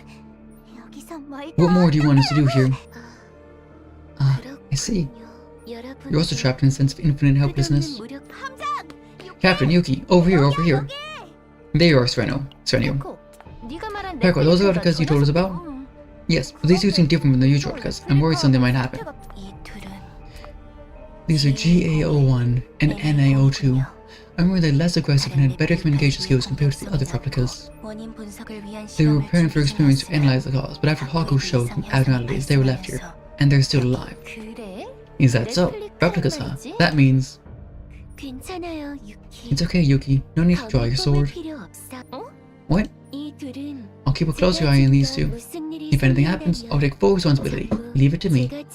What more do you want us to do here? I see. You're also trapped in a sense of infinite helplessness. Captain Yuki, over here. There you are, Sereniel. Perko, those are replicas you told us about? Yes, but these two seem different from the usual replicas. I'm worried something might happen. These are GA01 and NA02. I remember they're less aggressive and had better communication skills compared to the other replicas. They were preparing for experiments to analyze the cause, but after Haku showed abnormalities, they were left here, and they're still alive. Is that so? Replicas, huh? That means... It's okay, Yuki. No need to draw your sword. What? I'll keep a closer eye on these two. If anything happens, I'll take full responsibility. Leave it to me.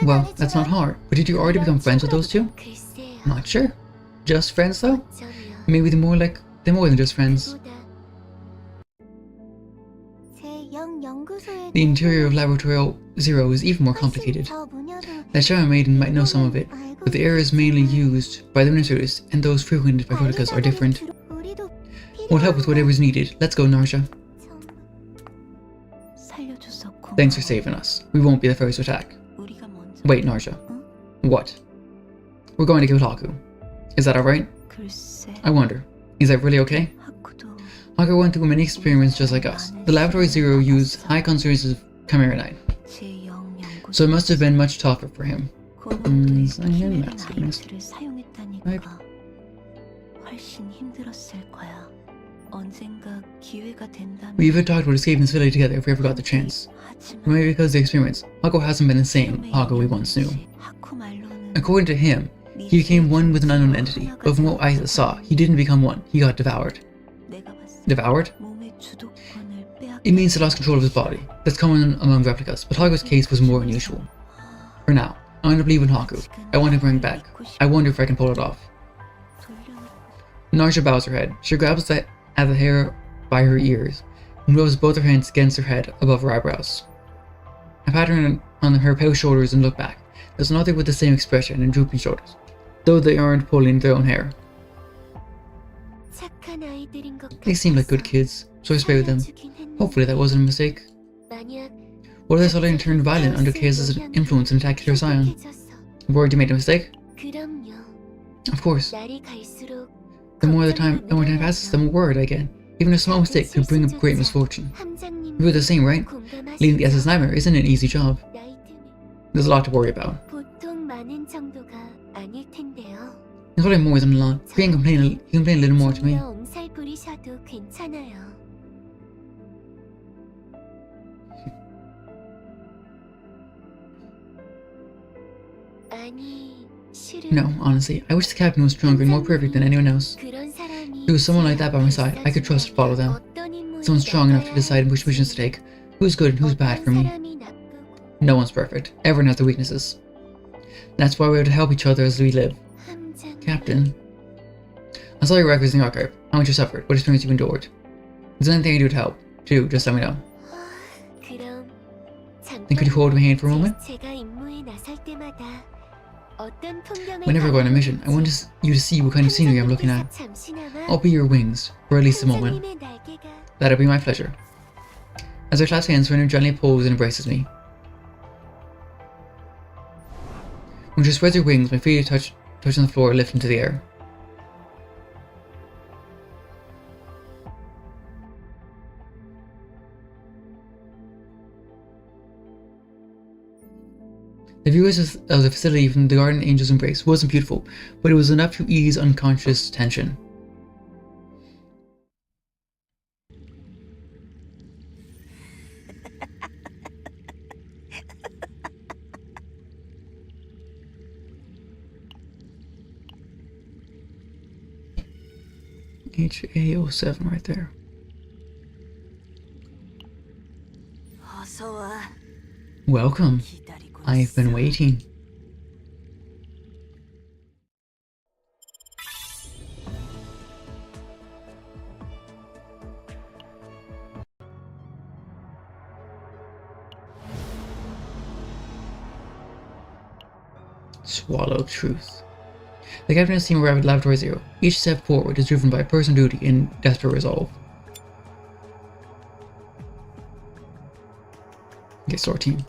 Well, that's not hard. But did you already become friends with those two? Not sure. Just friends, though? Maybe they're more than just friends. The interior of Laboratory 0 is even more complicated. That Shaman Maiden might know some of it, but the areas mainly used by the administrators and those frequented by replicas are different. We'll help with whatever is needed. Let's go, Narsha. Thanks for saving us. We won't be the first to attack. Wait, Narsha. What? We're going to kill Haku. Is that alright? I wonder. Is that really okay? Haku went through many experiments just like us. The Laboratory 0 used high concentrations of Chimeranite, so it must have been much tougher for him. Right. We even talked about escaping this village together if we ever got the chance. Maybe because of the experiments, Haku hasn't been the same Haku we once knew. According to him, he became one with an unknown entity, but from what I saw, he didn't become one, he got devoured. Devoured? It means he lost control of his body. That's common among replicas, but Haku's case was more unusual. For now, I'm gonna believe in Haku. I want to bring him back. I wonder if I can pull it off. Narsha bows her head. She grabs at the hair by her ears and rubs both her hands against her head above her eyebrows. I pat her on her pale shoulders and look back. There's another with the same expression and drooping shoulders, though they aren't pulling their own hair. They seem like good kids, so I spare them. Hopefully that wasn't a mistake. What if they suddenly turned violent under Chaos' influence and attacked their scion? Worried you made a mistake? Of course. The more time passes, the more worried I get. Even a small mistake could bring up great misfortune. You're the same, right? Leading the SS Nightmare isn't an easy job. There's a lot to worry about. It's probably more than a lot. You can complain a little more to me. No, honestly, I wish the captain was stronger and more perfect than anyone else. If there was someone like that by my side, I could trust to follow them. Someone strong enough to decide which missions to take, who's good and who's bad for me. No one's perfect. Everyone has their weaknesses. That's why we have to help each other as we live. Captain, I saw your records in the archive. How much you suffered, what experience you endured. Is there anything I can do to help? Just let me know. Then could you hold my hand for a moment? Whenever I go on a mission, I want you to see what kind of scenery I'm looking at. I'll be your wings, for at least a moment. That'll be my pleasure. As our clasp hands, Sereniel gently pulls and embraces me. When she spreads her wings, my feet touch on the floor and lift into the air. The view of the facility from the Guardian Angel's embrace wasn't beautiful, but it was enough to ease unconscious tension. HA07 right there. Welcome. I've been waiting. Swallow truth. The captain has team arrived at Laboratory 0. Each step forward is driven by a personal duty and desperate resolve. Okay, sort team.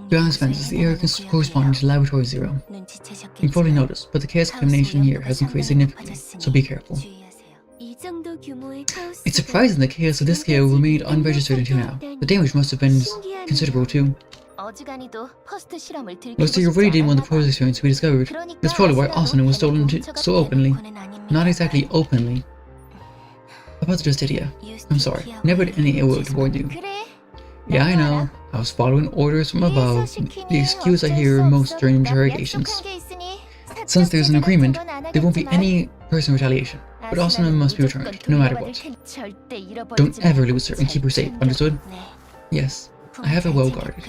Beyond the fences, the area corresponding to Laboratory 0. You've probably noticed, but the chaos contamination here has increased significantly, so be careful. It's surprising the chaos of this scale remained unregistered until now. The damage must have been considerable too. Looks like you really didn't want the process experience to be discovered. That's probably why Asuna was stolen so openly. Not exactly openly. About the Justitia. I'm sorry. Never did any ill will toward you. Yeah, I know. I was following orders from above. The excuse I hear most during interrogations. Since there's an agreement, there won't be any personal retaliation. But Asuna must be returned, no matter what. Don't ever lose her and keep her safe, understood? Yes, I have her well guarded.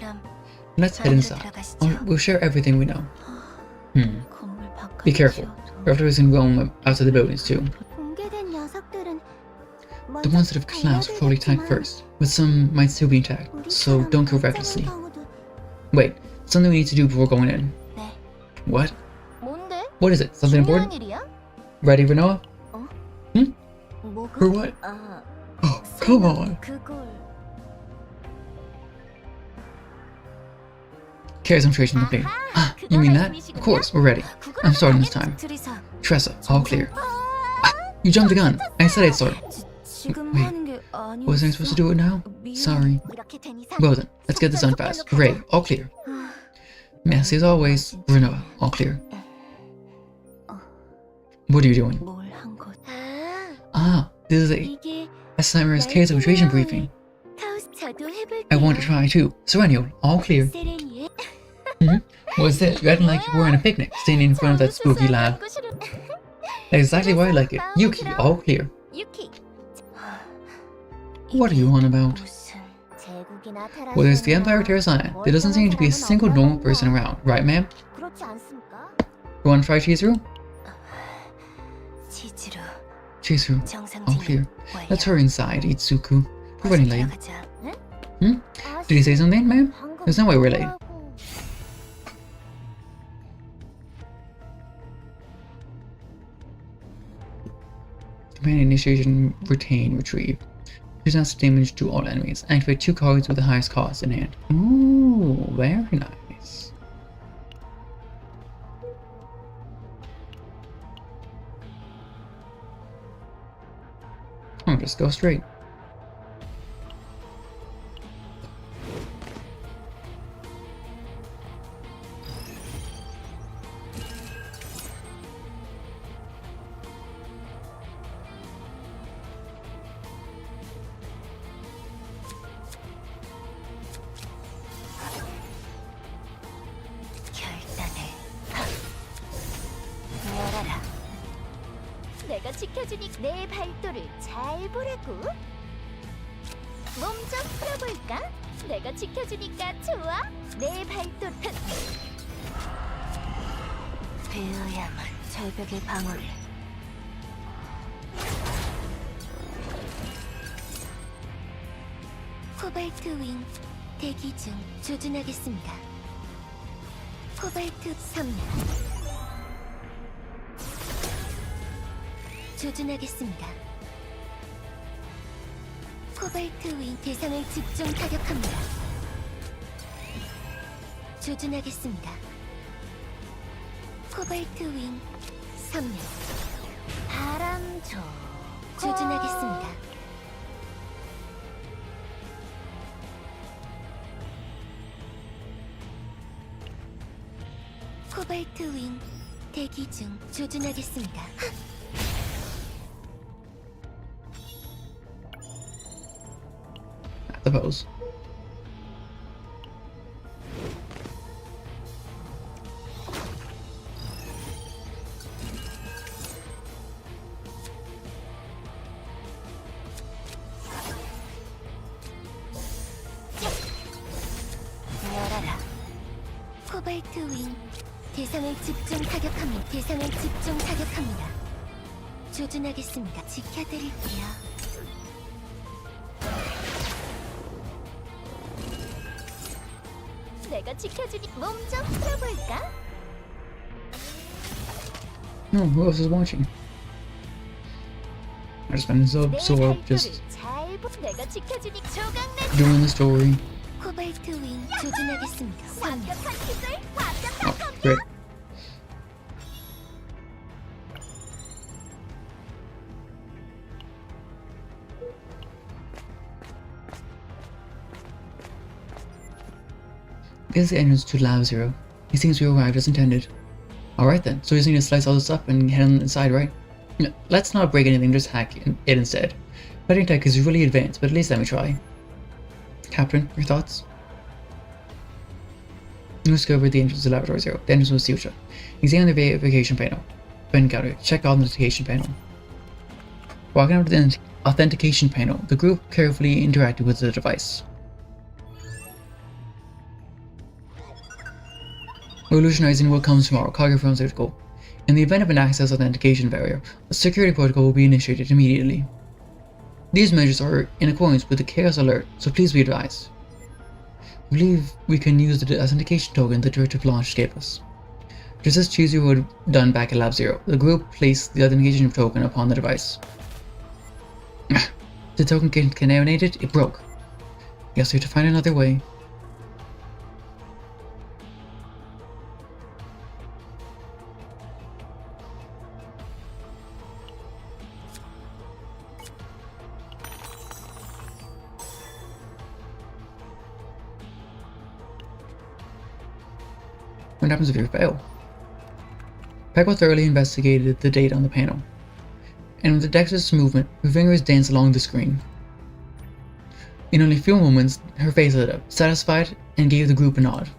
Let's head inside. We'll share everything we know. Be careful. Raptors can roam outside the buildings too. The ones that have collapsed will probably attack first, but some might still be intact, so don't go recklessly. Wait, something we need to do before going in. What? What is it? Something important? Ready, Renoa? For what? Oh, come on! Chaos infiltration complete. You mean that? Of course, we're ready. I'm starting this time. Tressa, all clear. You jumped the gun! I said I'd start. Wait, wasn't I supposed to do it now? Sorry. Well then, let's get this done fast. Hooray, all clear. Messy as always. Renoa, all clear. What are you doing? Ah, this is a Summer's chaos infiltration briefing. I want to try too. Sereniel, all clear. What's this? You acting like you were on a picnic, standing in front of that spooky lab. That's exactly why I like it. Yuki, all clear. What are you on about? Well, there's the Empire Terrasana. There doesn't seem to be a single normal person around, right, ma'am? You want to try Chizuru? Chizuru, all clear. Let's hurry inside, Itsuku. We're running late. Did he say something, ma'am? There's no way we're late. Command initiation, retain, retrieve. Use massive damage to all enemies. Activate 2 cards with the highest cost in hand. Ooh, very nice. I'll just go straight. 내가 지켜주니 내 발도를 잘 보라고. 몸 좀 풀어볼까? 내가 지켜주니까 좋아. 내 발도 베어야만 절벽의 방어를. 코발트 윙 대기 중. 조준하겠습니다. 코발트 3년. 조준하겠습니다. 코발트 윙 대상을 집중 타격합니다. 조준하겠습니다. 코발트 윙 3년. 바람 줘. 조준하겠습니다. 코발트 윙 대기 중. 조준하겠습니다. I suppose. 열어라. 코발트 윙 대상을 집중 타격합니다. 대상을 집중 타격합니다. 조준하겠습니다. 지켜드릴게요. 내가 지켜주니 몸 좀 풀어볼까? No, who else is watching? I just been absorbed, just 내가 지켜주니 doing the story. 코발트 윙 조준하겠습니다. 완벽한 기술, 완벽한 Oh, great. This is the entrance to Lab Zero. He seems to have arrived as intended. Alright then, so we just need to slice all this up and head on inside, right? Let's not break anything, just hack it instead. Fighting tech is really advanced, but at least let me try. Captain, your thoughts? You discovered the entrance to Laboratory Zero. The entrance was sealed shut. Examine the verification panel. Event counter. Check authentication panel. Walking over to the authentication panel, the group carefully interacted with the device. Revolutionizing what comes tomorrow, cargo pharmaceutical. In the event of an access authentication failure, a security protocol will be initiated immediately. These measures are in accordance with the Chaos Alert, so please be advised. I believe we can use the authentication token the directive launch gave us. Just as Cheesy would done back at Lab Zero, the group placed the authentication token upon the device. The token contaminated, it broke. Guess we have to find another way. What happens if you fail? Pecco thoroughly investigated the data on the panel, and with a dexterous movement, her fingers danced along the screen. In only a few moments, her face lit up, satisfied, and gave the group a nod.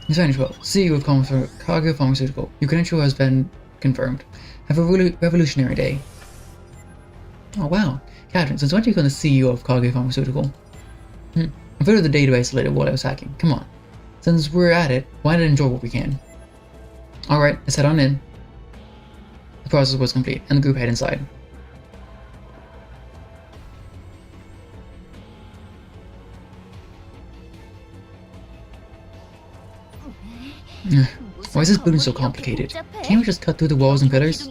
Miss 12, CEO of Cargo Pharmaceutical, your credential has been confirmed. Have a revolutionary day. Oh wow, Catherine, since when did you become the CEO of Cargo Pharmaceutical? I filled the database later while I was hacking. Come on. Since we're at it, why not enjoy what we can? Alright, let's head on in. The process was complete, and the group head inside. Why is this building so complicated? Can't we just cut through the walls and pillars?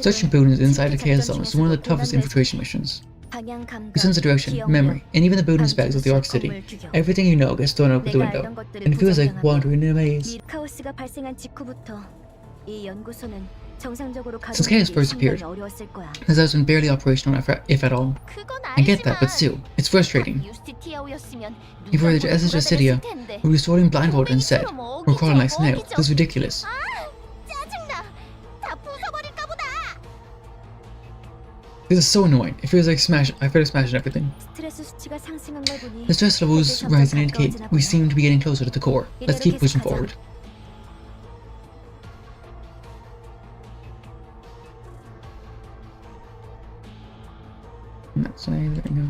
Searching buildings inside the Chaos Zone is one of the toughest infiltration missions. You sense the direction, memory, and even the building specs of the Ark City. Everything you know gets thrown out the window, and it feels like wandering in a maze. Since Chaos first appeared, this has been barely operational if at all. I get that, but still, it's frustrating. If we were the Essence of Cydia, we'd be sorting blindfolded instead, or crawling like snails. This is ridiculous. This is so annoying. It feels like I feel like smashing everything. The stress levels rising indicate we seem to be getting closer to the core. Let's keep pushing forward. So there we go.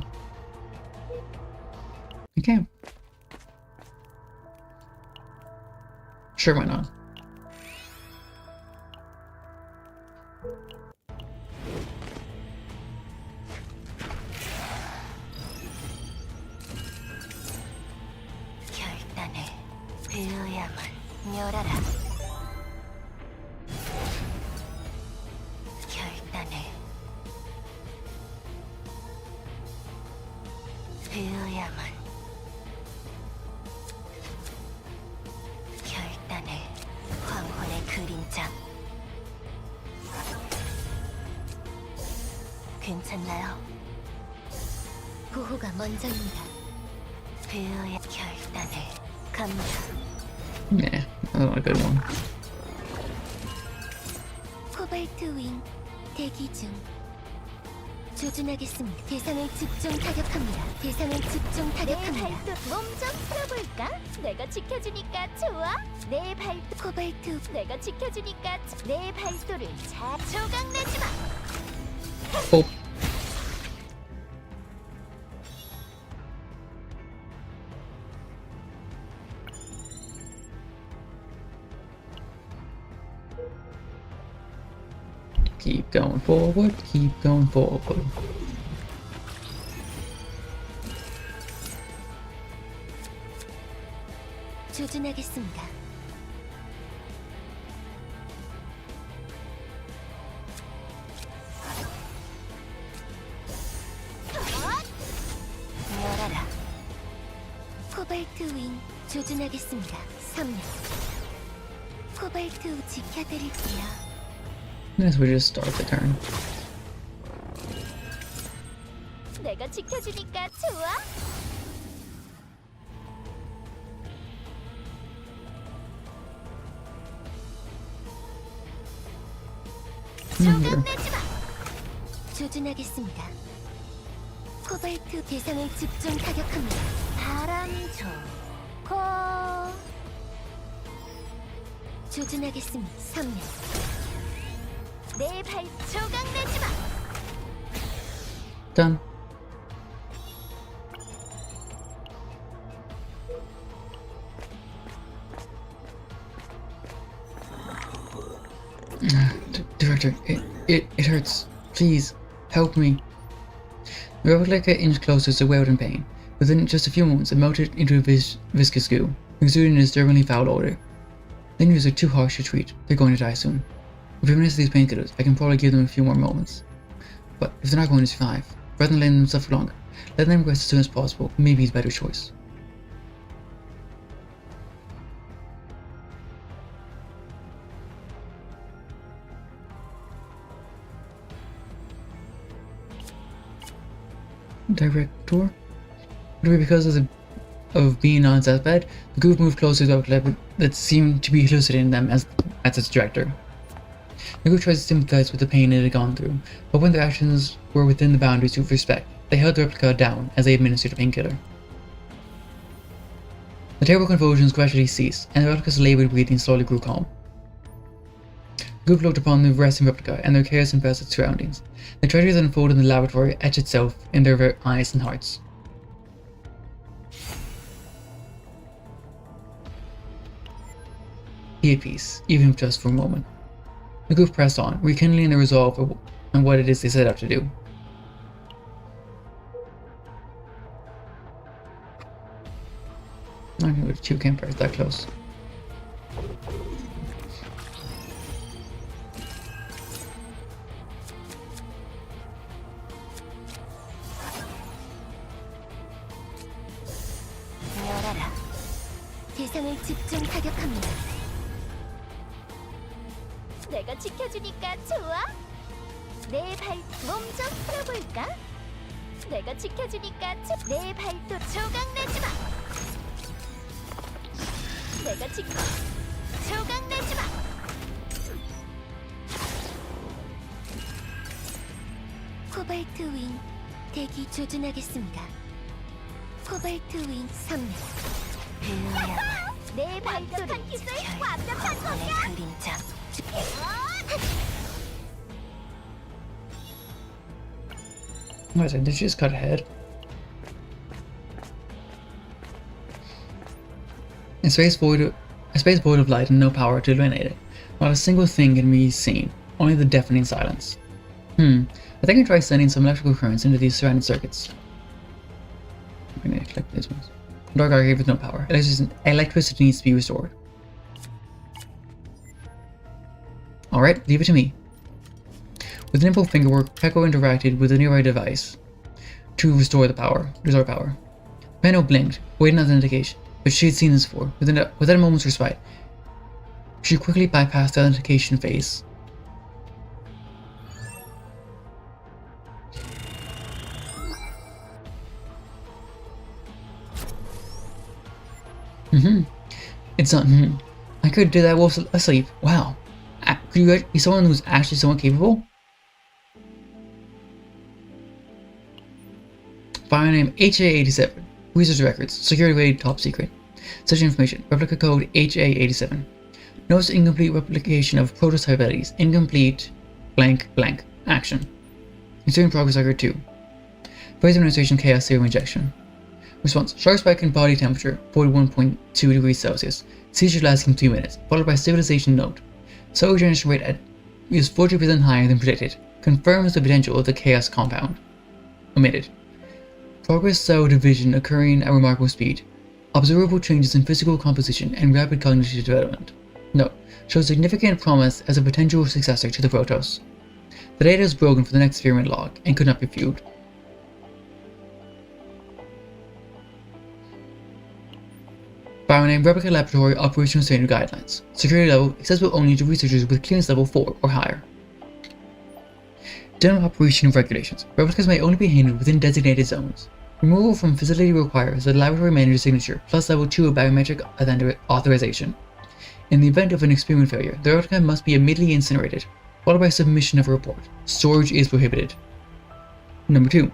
Okay. Sure, why not? 괜찮나요? 보호가 먼저입니다. 배어의 결단을 갑니다. Yeah, that's not a good one. 코발트 윙 대기 중. 조준하겠습니다. 대상을 집중 타격합니다. 대상을 집중 타격합니다. 내 발톱 몸좀 풀어볼까? 내가 지켜주니까 좋아. 내 발톱 코발트 내가 지켜주니까 내 발도를 잘 조각내지 마. Oh. Keep going forward, keep going forward. 조준하겠습니다. 열어라. 코발트 윙 조준하겠습니다. 3명. 코발트 지켜드릴게요. Guess we just start the turn. 내가 지켜주니까 좋아. 조각내지 마. 조준하겠습니다. 코발트 대상을 집중 타격합니다. 바람 좋고. 조준하겠습니다. 3명. 내 발 조각내지 마. Done. Director, it hurts. Please, help me. The replica inched closer as it wailed in pain. Within just a few moments, it melted into a viscous goo, exuding a disturbingly foul odor. The injuries are too harsh to treat. They're going to die soon. If we administer these painkillers, I can probably give them a few more moments. But if they're not going to survive, rather than letting them suffer longer, let them rest as soon as possible may be the better choice. Director? Would it be because of being on its deathbed? The group moved closer to the outlet that seemed to be hallucinating them as its director. The group tried to sympathize with the pain it had gone through, but when their actions were within the boundaries of respect, they held the replica down as they administered a painkiller. The terrible convulsions gradually ceased, and the replica's labored breathing slowly grew calm. The group looked upon the resting replica and their chaos infested surroundings. The tragedy that unfolded in the laboratory etched itself in their eyes and hearts. Be at peace, even if just for a moment. The group pressed on, rekindling their resolve on what it is they set out to do. I'm gonna go to 2 campfires that close. 열어라. 대상을 집중 타격합니다. 내가 지켜주니까 좋아? 내 발 몸 좀 풀어볼까? 내가 지켜주니까 내 발도 조각내지 마. 내가 조각내지 마. 코발트 윙 대기 조준하겠습니다. 코발트 윙 3명. 내 발도를 지켜야 완벽한 거야. 그림자. What is it? Did she just cut ahead? A space void of light and no power to illuminate it. Not a single thing can be seen, only the deafening silence. I think I can try sending some electrical currents into these surrounding circuits. I'm gonna collect these ones. Dark arcade with no power. Electricity needs to be restored. Alright, leave it to me. With nimble fingerwork, Peko interacted with a nearby device to restore power. Peno blinked, waiting on the indication, but she had seen this before. Within a moment's respite, she quickly bypassed the authentication phase. It's not. I could do that while asleep. Wow. Could you be someone who's actually somewhat capable? File name HA87. Research records. Security rated top secret. Such information. Replica code HA87. Notice incomplete replication of prototype abilities. Incomplete blank blank. Action. Inserting progress record 2. Phase administration chaos serum injection. Response. Sharp spike in body temperature 41.2 degrees Celsius. Seizure lasting 2 minutes. Followed by stabilization note. Cell regeneration rate is 40% higher than predicted. Confirms the potential of the chaos compound. Omitted. Progress cell division occurring at remarkable speed. Observable changes in physical composition and rapid cognitive development. Note. Shows significant promise as a potential successor to the Protoss. The data is broken for the next experiment log and could not be viewed. Bioname Replica Laboratory Operational Standard Guidelines. Security level accessible only to researchers with clearance level 4 or higher. General operation regulations. Replicas may only be handled within designated zones. Removal from facility requires the laboratory manager's signature plus level 2 of biometric authorization. In the event of an experiment failure, the replica must be immediately incinerated. followed by submission of a report. Storage is prohibited. Number 2.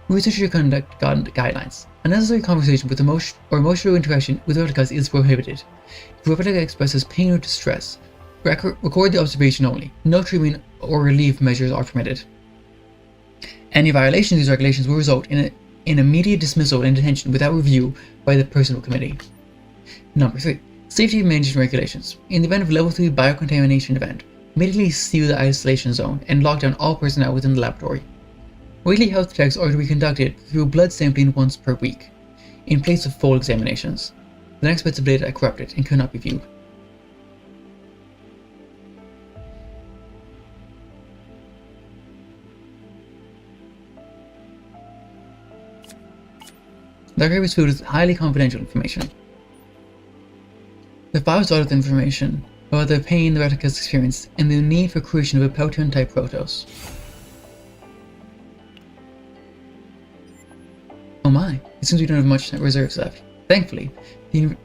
Researcher conduct guidelines. Unnecessary conversation with emotional interaction with replicas is prohibited. If a replica expresses pain or distress, record the observation only. No treatment or relief measures are permitted. Any violation of these regulations will result in immediate dismissal and detention without review by the personal committee. Number 3. Safety management regulations. In the event of level 3 biocontamination event, immediately seal the isolation zone and lock down all personnel within the laboratory. Weekly health checks are to be conducted through blood sampling once per week, in place of full examinations. The next bits of data are corrupted and cannot be viewed. The archive is filled with highly confidential information. The files out of the information about the pain the replicas experienced and the need for creation of a Pelton-type Protoss. Oh my, it seems we don't have much reserves left. Thankfully, the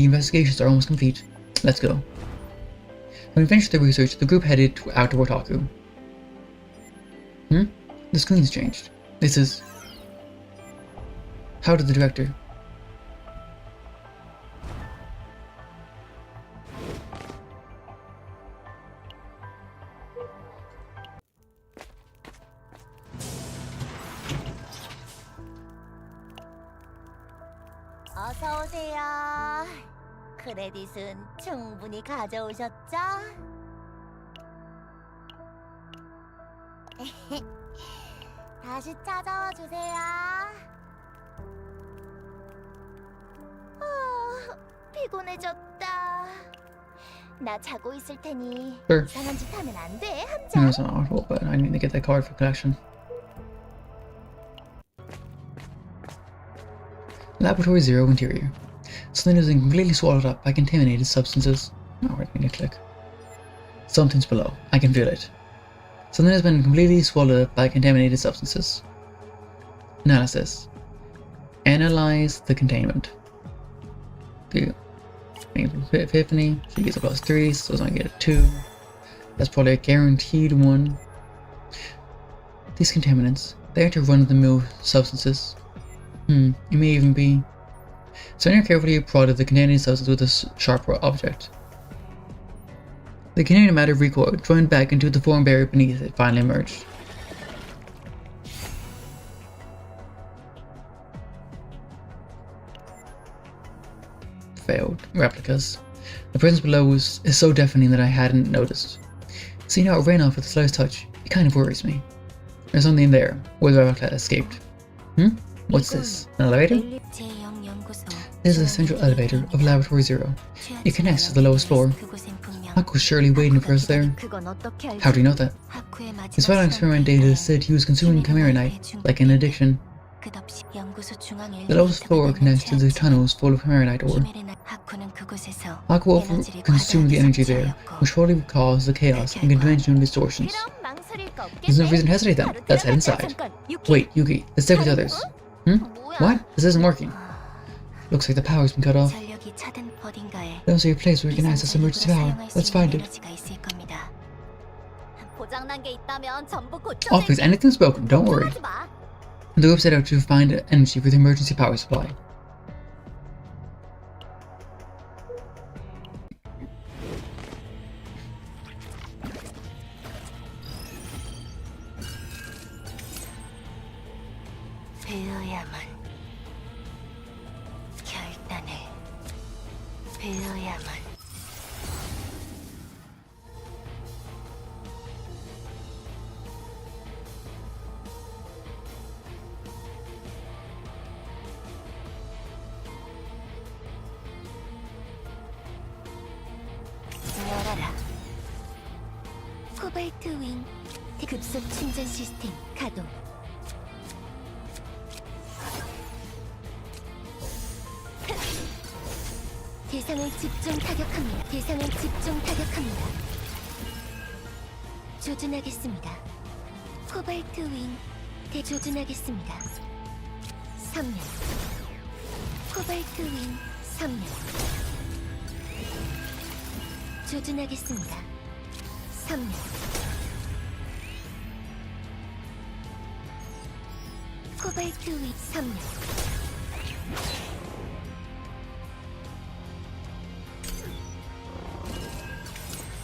investigations are almost complete. Let's go. When we finished the research, the group headed out to Wataku. The screen's changed. This is... How did the director... 어서 오세요. 크레딧은 충분히 가져오셨죠? 다시 찾아와 주세요. 피곤해졌다. 나 자고 있을 테니 Sure. 이상한 짓 하면 안 돼, No, 함장. it's not awful, but I need to get that card for collection. Laboratory 0 interior. Something is completely swallowed up by contaminated substances. Oh, wait, I need to click. Something's below. I can feel it. Something has been completely swallowed up by contaminated substances. Analysis. Analyze the containment. Epiphany. She gets a +3, so it's only get a 2. That's probably a guaranteed 1. These contaminants, they aren't run-of-the-mill substances. It may even be. Sonia carefully prodded the contaminated substance with a sharp object. The contaminated matter recoiled, drawing back into the form barrier beneath it finally emerged. Failed. Replicas. The presence below is so deafening that I hadn't noticed. Seeing how it ran off with the slightest touch, it kind of worries me. There's something there, where the replica escaped. What's this? An elevator? This is the central elevator of Laboratory 0. It connects to the lowest floor. Haku's surely waiting for us there. How do you know that? His final experiment data said he was consuming chimeranite, like an addiction. The lowest floor connects to the tunnels full of chimeranite ore. Haku will consume the energy there, which probably would cause the chaos and dimensional distortions. There's no reason to hesitate then. Let's head inside. Wait, Yuki, let's stay with the others. What? This isn't working. Looks like the power's been cut off. There must be a place where we can access emergency power. Let's find it. Oh, please, anything's broken, don't worry. The group set out to find energy for the emergency power supply. 코발트 윙 급속 충전 시스템 가동. 대상을 집중 타격합니다. 대상을 집중 타격합니다. 조준하겠습니다. 코발트 윙 대조준하겠습니다. 3년. 코발트 윙 3년. 조준하겠습니다. 3년. 코발트 위 3년.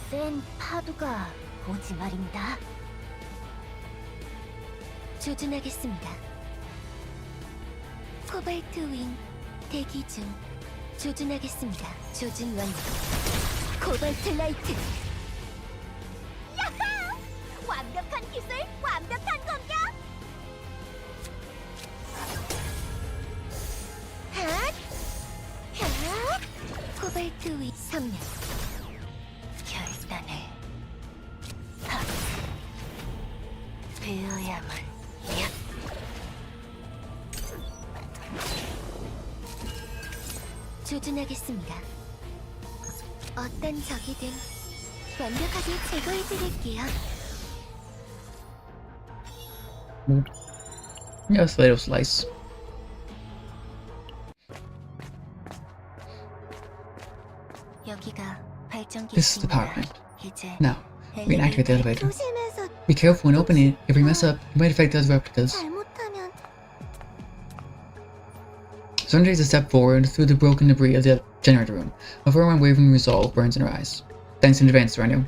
센 파도가 오지 말입니다. 조준하겠습니다. 코발트 윙 대기 중. 조준하겠습니다. 조준 완료. 코발트 라이트. 야하! 완벽한 기술, 완벽한 공격. 핫! 핫! 코발트 위 3년. 결단을 배워야만. 조준하겠습니다. 어떤 적이든 완벽하게 제거해드릴게요. Yes, little slice. 여기가 발전기. This is the power plant. 이제 Now, we can activate the elevator. 조심해서. Be careful when opening it. If we mess up, it might affect the other replicas. 잘못하면. Sundry takes a step forward through the broken debris of the generator room. A firm and wavering resolve burns in her eyes. Thanks in advance, Sereniel.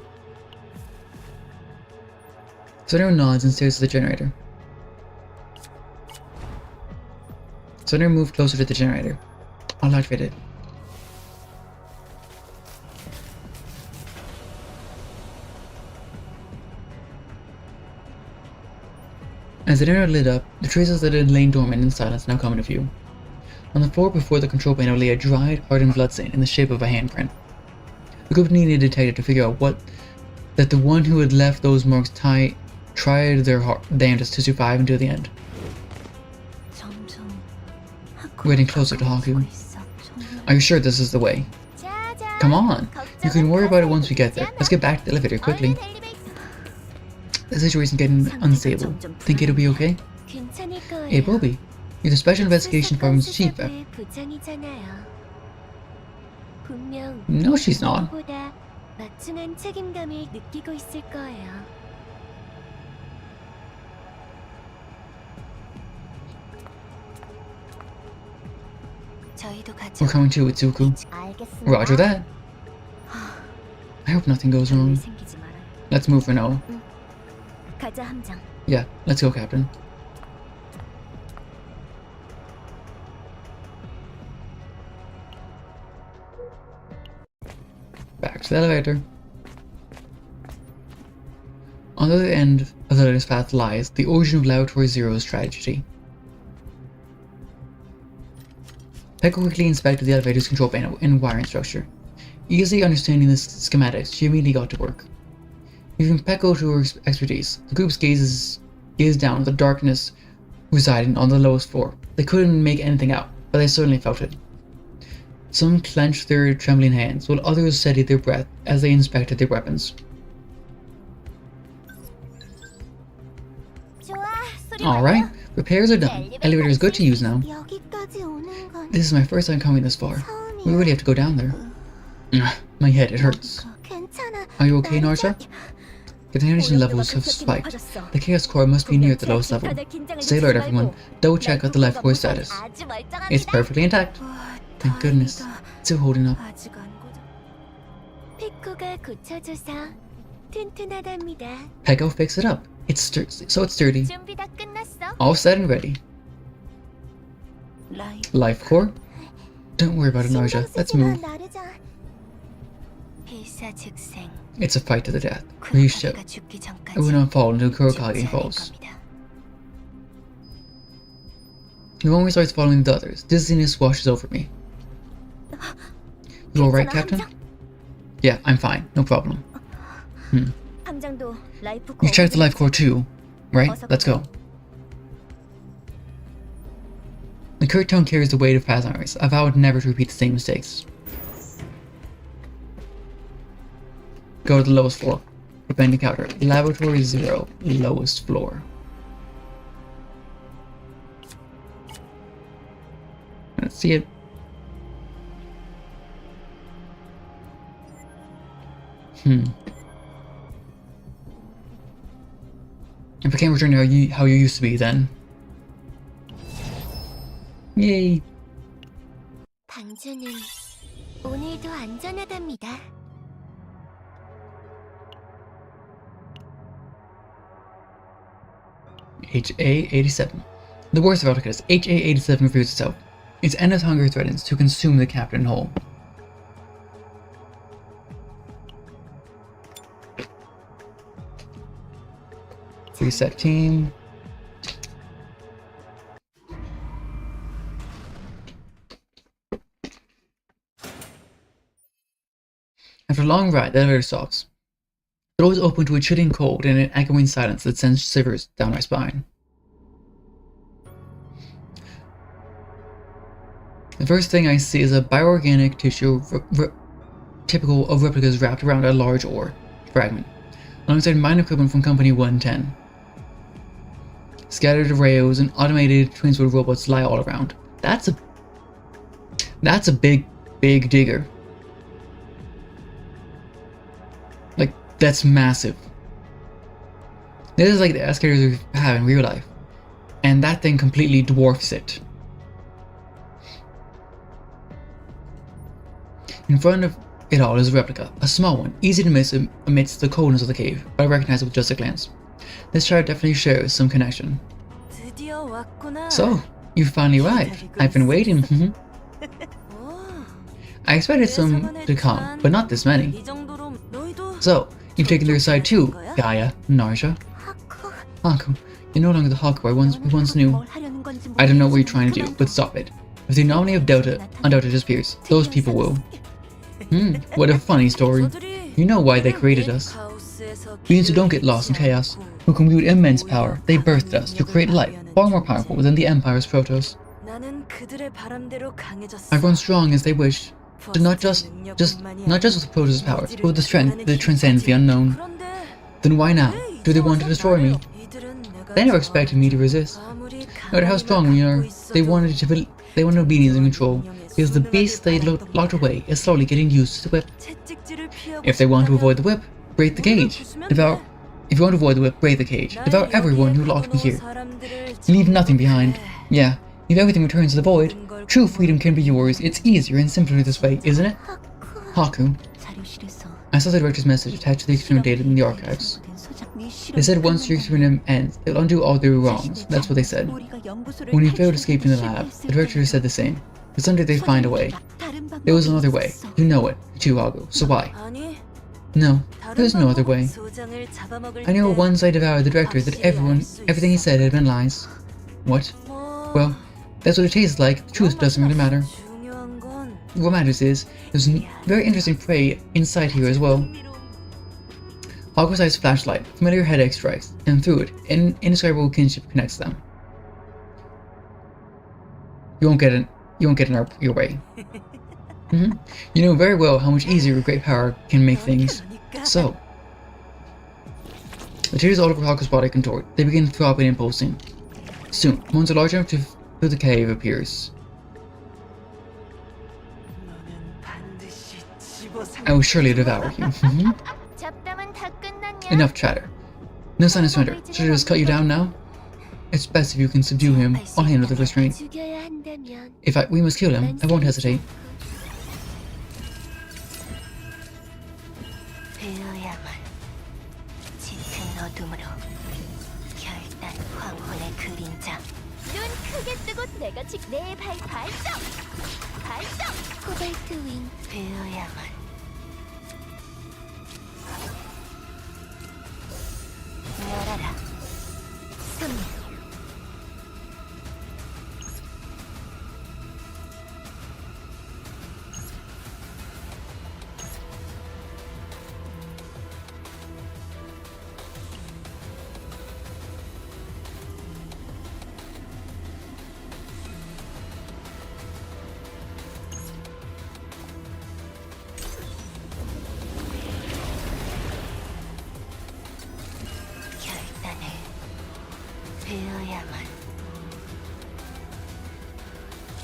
Sundry nods and stares at the generator. Sundry moved closer to the generator. I'll activate it. As the generator lit up, the traces that had lain dormant in silence now come into view. On the floor before the control panel lay a dried, hardened bloodstain in the shape of a handprint. The group needed a detective to figure out that the one who had left those marks tried their damnedest to survive until the end. Getting closer to Haku. Are you sure this is the way? Come on! You can worry about it once we get there. Let's get back to the elevator quickly. The situation's getting unstable. Think it'll be okay? It will be. You're the Special Investigation Department's chief. No, she's not. 막중한 책임감을 느끼고 있을 거예요. 저희도 같이. We're coming too, Itsuku. 알겠습니다. Roger that. I hope nothing goes wrong. 생기지 말아요. Let's move for now. 가자 함장. Yeah, let's go, Captain. Back to the elevator. On the other end of the latest path lies the origin of Laboratory Zero's tragedy. Pekka quickly inspected the elevator's control panel and wiring structure. Easily understanding the schematics, she immediately got to work. Leaving Pekka to her expertise, the group's gazed down at the darkness residing on the lowest floor. They couldn't make anything out, but they certainly felt it. Some clenched their trembling hands, while others steadied their breath as they inspected their weapons. Alright, repairs are done. Elevator is good to use now. This is my first time coming this far. We really have to go down there. My head, it hurts. Are you okay, Narsha? The contamination levels have spiked. The Chaos Core must be near the lowest level. Stay alert, everyone. Double check out the life core status. It's perfectly intact. Thank goodness. It's still holding up. Pekka fixed it up. It's sturdy. All set and ready. Life core? Don't worry about it, Narsha. Let's move. It's a fight to the death. We should. I will not fall until Kurokage falls. The moment starts following the others, dizziness washes over me. You alright, Captain? Yeah, I'm fine. No problem. You checked the life core too, right? Let's go. The curt tone carries the weight of past memories. I vowed never to repeat the same mistakes. Go to the lowest floor. Abandoned counter. Laboratory 0. Lowest floor. Let's see it. If I can't return to how you used to be, then Yay! 방주는 오늘도 안전하답니다. HA-87. The worst of Galactic, HA-87 reveals itself. Its endless hunger threatens to consume the captain whole. Reset team. After a long ride, the elevator stops. The doors open to a chilling cold and an echoing silence that sends shivers down my spine. The first thing I see is a bioorganic tissue typical of replicas wrapped around a large ore fragment, alongside mine equipment from Company 110. Scattered rails and automated twin-wheel robots lie all around. That's a big digger. Like, that's massive. This is like the excavators we have in real life, and that thing completely dwarfs it. In front of it all is a replica, a small one, easy to miss amidst the coldness of the cave, but I recognize it with just a glance. This chart definitely shows some connection. So, you finally arrived. I've been waiting. I expected some to come, but not this many. So, you've taken their side too, Gaia, Narsha. Haku, you're no longer the Haku we once knew. I don't know what you're trying to do, but stop it. If the anomaly of Undoubted disappears, those people will. What a funny story. You know why they created us. Beings who don't get lost in chaos, who can wield immense power, they birthed us to create life far more powerful than the Empire's Protoss. I've grown strong as they wished, but not just with the Protoss' powers, but with the strength that transcends the unknown. Then why now? Do they want to destroy me? They never expected me to resist. No matter how strong we are, they wanted obedience and control, because the beast they locked away is slowly getting used to the whip. If they want to avoid the whip, break the cage. If you want to avoid the whip, break the cage. Devour everyone who locked me here. Leave nothing behind. Yeah, if everything returns to the void, true freedom can be yours. It's easier and simpler this way, isn't it? Haku. I saw the director's message attached to the experiment data in the archives. They said once your experiment ends, they'll undo all their wrongs. That's what they said. When you failed escaping the lab, the director said the same. But someday they'd find a way. There was another way. You know it, too, Haku. So why? No, there's no other way. I knew once I devoured the director that everything he said had been lies. What? Well, that's what it tastes like. The truth doesn't really matter. What matters is, there's very interesting prey inside here as well. Haku's eyes flashlight, familiar headache strikes, and through it, an indescribable kinship connects them. You won't get in your way. You know very well how much easier great power can make things. So, the tears all over Haku's body contort. They begin throbbing and pulsing. Soon, monster large enough to fill the cave appears. I will surely devour you. Enough chatter. No sign of surrender. Should I just cut you down now? It's best if you can subdue him. I'll handle the restraint. We must kill him, I won't hesitate.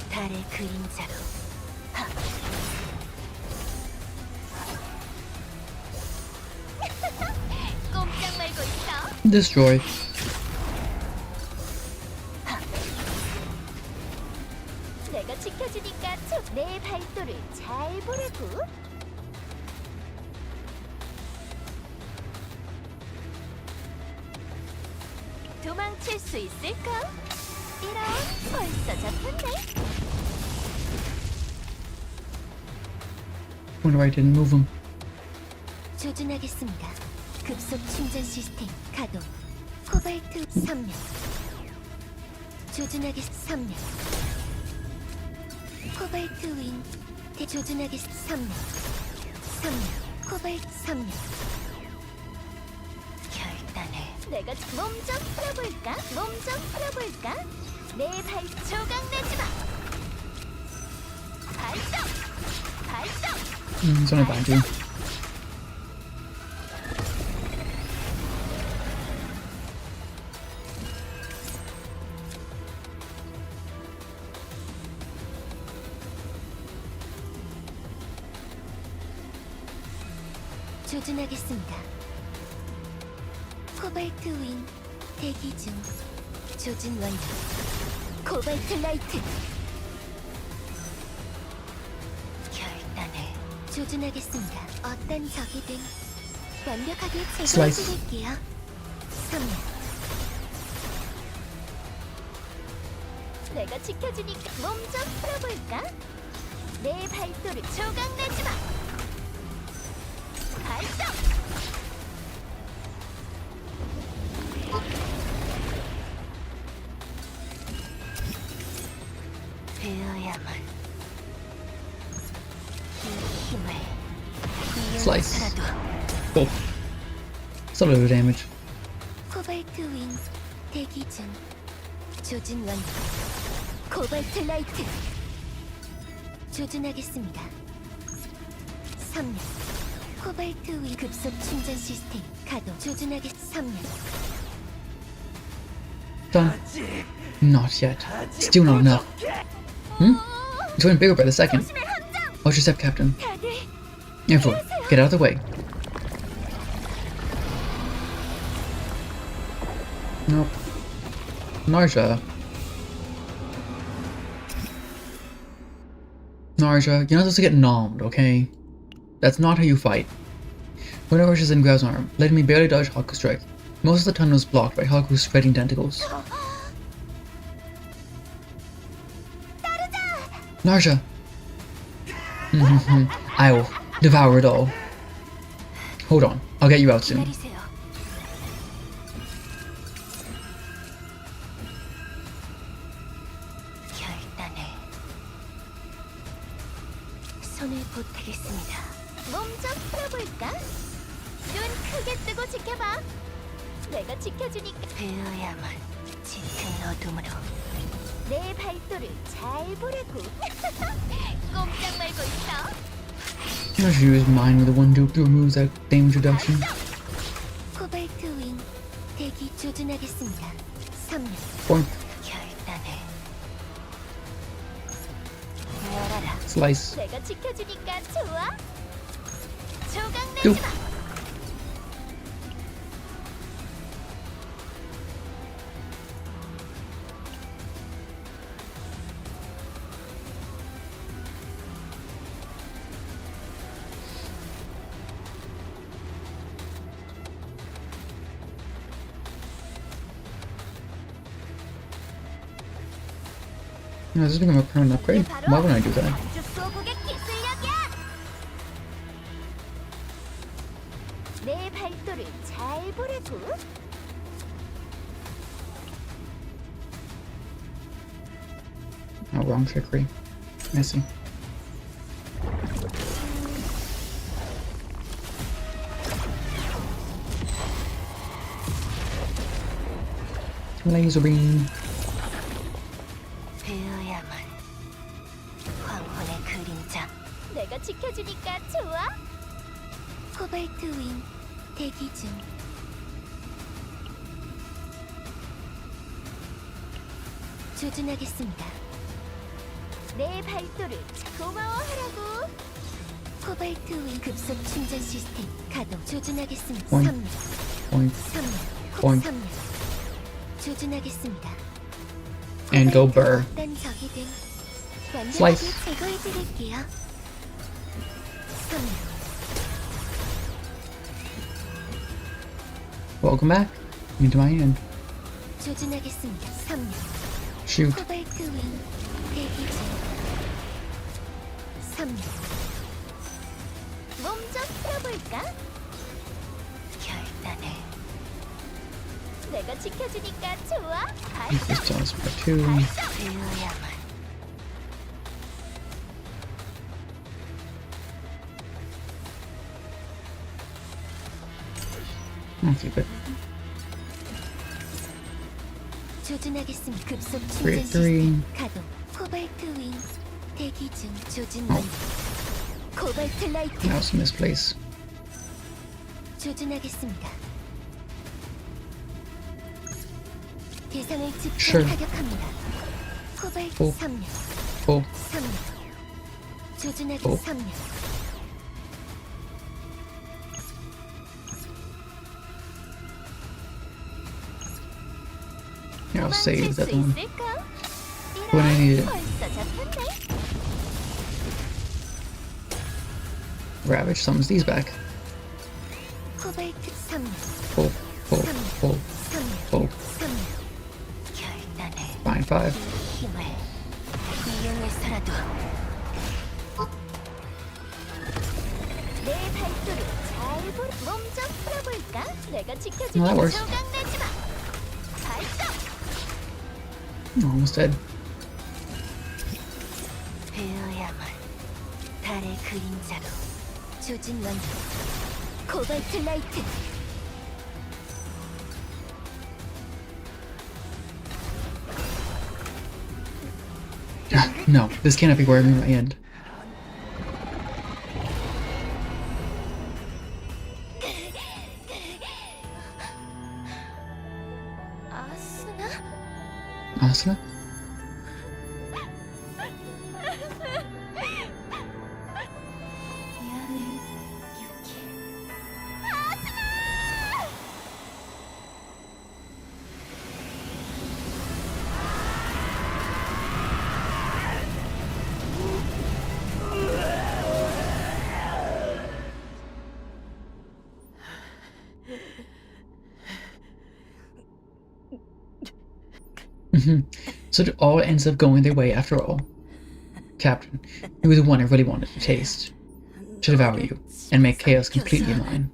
달의 그림자로 꼼짝 말고 있어. Destroy. 도망칠 수 있을까? 이런 벌써 잡혔네. Wonder why I didn't move him. 조준하겠습니다. 급속 충전 시스템 가동. 코발트 3명. 조준하겠 3명. 코발트 윈. 조준하겠 3명. 3명. 코발트 3명. 결단해. 내가 몸 좀 풀어볼까? 몸 좀 풀어볼까? 내 발 조각 내지 마. 발동. 발동. He's only behind you. 조준하겠습니다. 코발트 윈 대기 중. 조준 완료. 코발트 라이트. 결단해. 조준하겠습니다. 어떤 적이든 완벽하게 제거해드릴게요. 3명. 내가 지켜주니까 몸 좀 풀어볼까? 내 발도를 조각내지 마. 발동! 배워야만 이 힘을 Slice. 이용해서라도. Oh. It's a little damage. 코발트 윈 대기 중. 조준 완료. 코발트 라이트. 조준하겠습니다. 3명. 코발트 윈 급속 충전 시스템 가동. 조준하겠 3명. Done. Not yet. Still not enough. It's getting bigger by the second. Watch your step, Captain. 다들 Everyone, get out of the way. Nope. Narja. Narja, you're not supposed to get nommed, okay? That's not how you fight. Winter rushes and grabs an arm, letting me barely dodge Haku's strike. Most of the tunnel is blocked by Haku's spreading tentacles. Narja! I will devour it all. Hold on, I'll get you out soon. 기다리세요. 결단해. 손을 보태겠습니다. 몸 좀 풀어볼까? 눈 크게 뜨고 지켜봐. 내가 지켜주니까. 배어야만 짙은 어둠으로. 내 발도를 잘 보라고. 꼼짝 말고 있어. I should use mine with the one dupe to remove that damage reduction. 코발트 윈 대기 조준하겠습니다. 3명. Point. 결단해. 열어라. Slice. 내가 지켜주니까 좋아. 조각 내지 Dupe. 마. No, this has become a permanent upgrade. Why would I do that? 아주 쏘국의 기술력이야. 내 발도를 잘 보라고. Oh, wrong trickery. I see. Laser beam. 배어야만. 황혼의 그림자. 내가 지켜주니까 좋아. 코발트 윈 대기 중. 조준하겠습니다. 내 발도를 고마워하라고. 코발트 윈 급속 충전 시스템 가동. 조준하겠습니다. Point. 3명. Point. 3명. Point. 3명. 조준하겠습니다. And go burr. 어떤 적이든 완벽하게 Slice. 제거해드릴게요. 3명. Welcome back into my end. 조준하겠습니다. 3년. Shoot. 코발트 윙 대기 중. 3년. 몸 좀 풀어볼까? 결단해. 내가 지켜주니까 좋아. Equals does by 2. 배워야만. I'll keep it. 조준하겠습니다. 급속 3 충전 at 3. 시스템 가동. 코발트 윙 대기 중. 조준 완료. 코발트 라이트. That was a misplace. 조준하겠습니다. 대상을 집중 Sure. 타격합니다. 코발트 오. 3년. Oh, 3년. 조준하기 오. 3년. yeah, I'll save that one. 있을까? When I need it. 벌써 잡혔네. Ravage summons these back. 코발트 3년. Oh, oh, oh, 3년. oh. 3년. 결단해. Fine 5. 힘을 이용해서라도 내 발소리 잘 보라. 몸좀 풀어볼까? 내가 지켜주니 that works. 조각내지 마. 발동. Almost dead. 배어야만. 달의 그림자로 조준 완료. 코발트 라이트. No, this cannot be where I end. 아스나? Asuna? 미안해, 유키. So it all ends up going their way after all. Captain, you were the one I really wanted to taste. To devour you, and make chaos completely mine.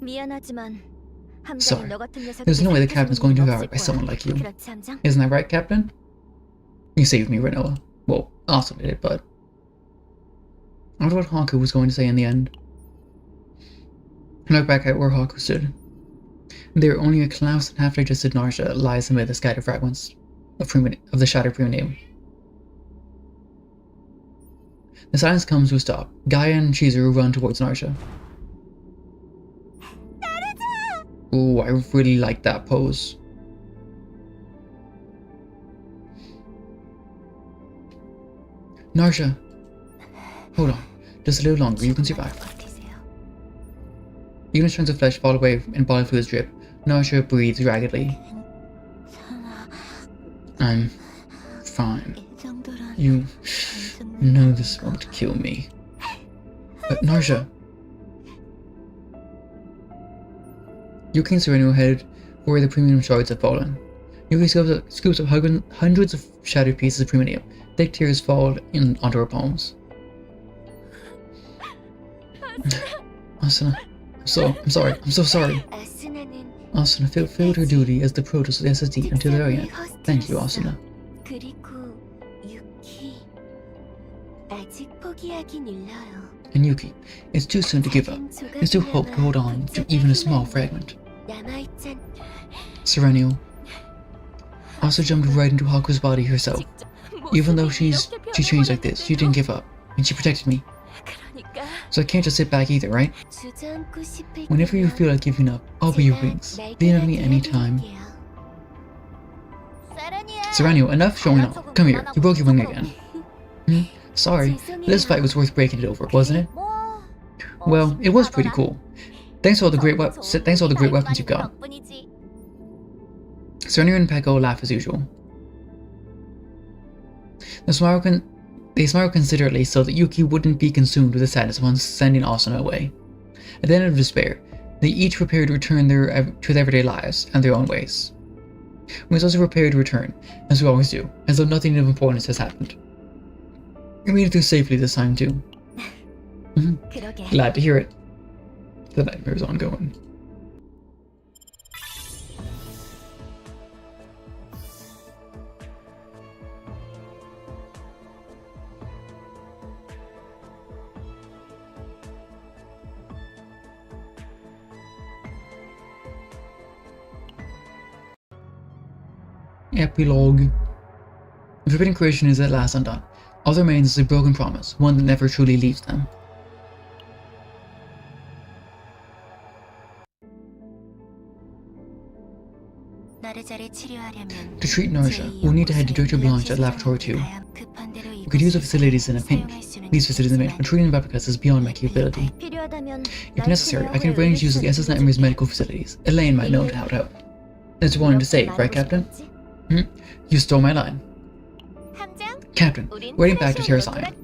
미안하지만 함장이 Sorry. 너 같은 녀석. There's no way the captain's going to be devoured by someone like you. 그렇지 함장? Isn't that right, Captain? You saved me, Renoa. Well, also did it, but... I wonder what Haku was going to say in the end. I look back at where Haku stood. There, only a collapsed and half-digested Narsha lies amid the scattered fragments of the shattered Primonium. The silence comes to a stop. Gaia and Chizuru run towards Narsha. Ooh, I really like that pose. Narsha! Hold on. Just a little longer, you can survive. 버티세요. Even as chunks of flesh fall away and bodily fluids drip, Narsha breathes raggedly. I'm fine. 이 정도란 You know this won't kill me. But Narsha! Yuki and Sereniel head for where the Primonium shards have fallen. Yuki scoops up hundreds of shattered pieces of Primonium. Thick tears fall onto her palms. Asuna, I'm so sorry. 아스나는 Asuna fulfilled her duty as the Protoss of the SSD until the very end. Thank you, Asuna. 그리고 유키 아직 포기하긴 일러요. And Yuki, it's too soon to give up. There's still hope to hold on to even a small fragment. 남아있잖. Sereniel also jumped right into Haku's body herself. Even though she changed like this, she didn't give up, and she protected me. 그러니까 So I can't just sit back either, right? 주저앉고 싶을 Whenever you feel like giving up, I'll be your wings. Lean on me anytime. Sereniel, enough showing off. Come here, you broke your wing again. Sorry, this fight was worth breaking it over, wasn't it? Well, it was pretty cool. Thanks for all the great weapons you've got. Sereniel and Peko laugh as usual. The They smiled considerately so that Yuki wouldn't be consumed with the sadness upon sending Asuna away. At the end of despair, they each prepared to return to their everyday lives and their own ways. We was also prepared to return, as we always do, as though nothing of importance has happened. We made it through safely this time too. Glad to hear it. The nightmare's ongoing. Epilogue. The forbidden creation is at last undone. All that remains is a broken promise, one that never truly leaves them. To treat nausea, we'll need to head to Dr. Blanche at Laboratory 2. We could use the facilities in a pinch. These facilities in a pinch, but treating replicas is beyond my capability. If necessary, I can arrange use of the SS Nightmare's medical facilities. Elaine might know how to help. That's what you wanted to say, right, Captain? You stole my line. Captain, we're heading back to Terra Zion.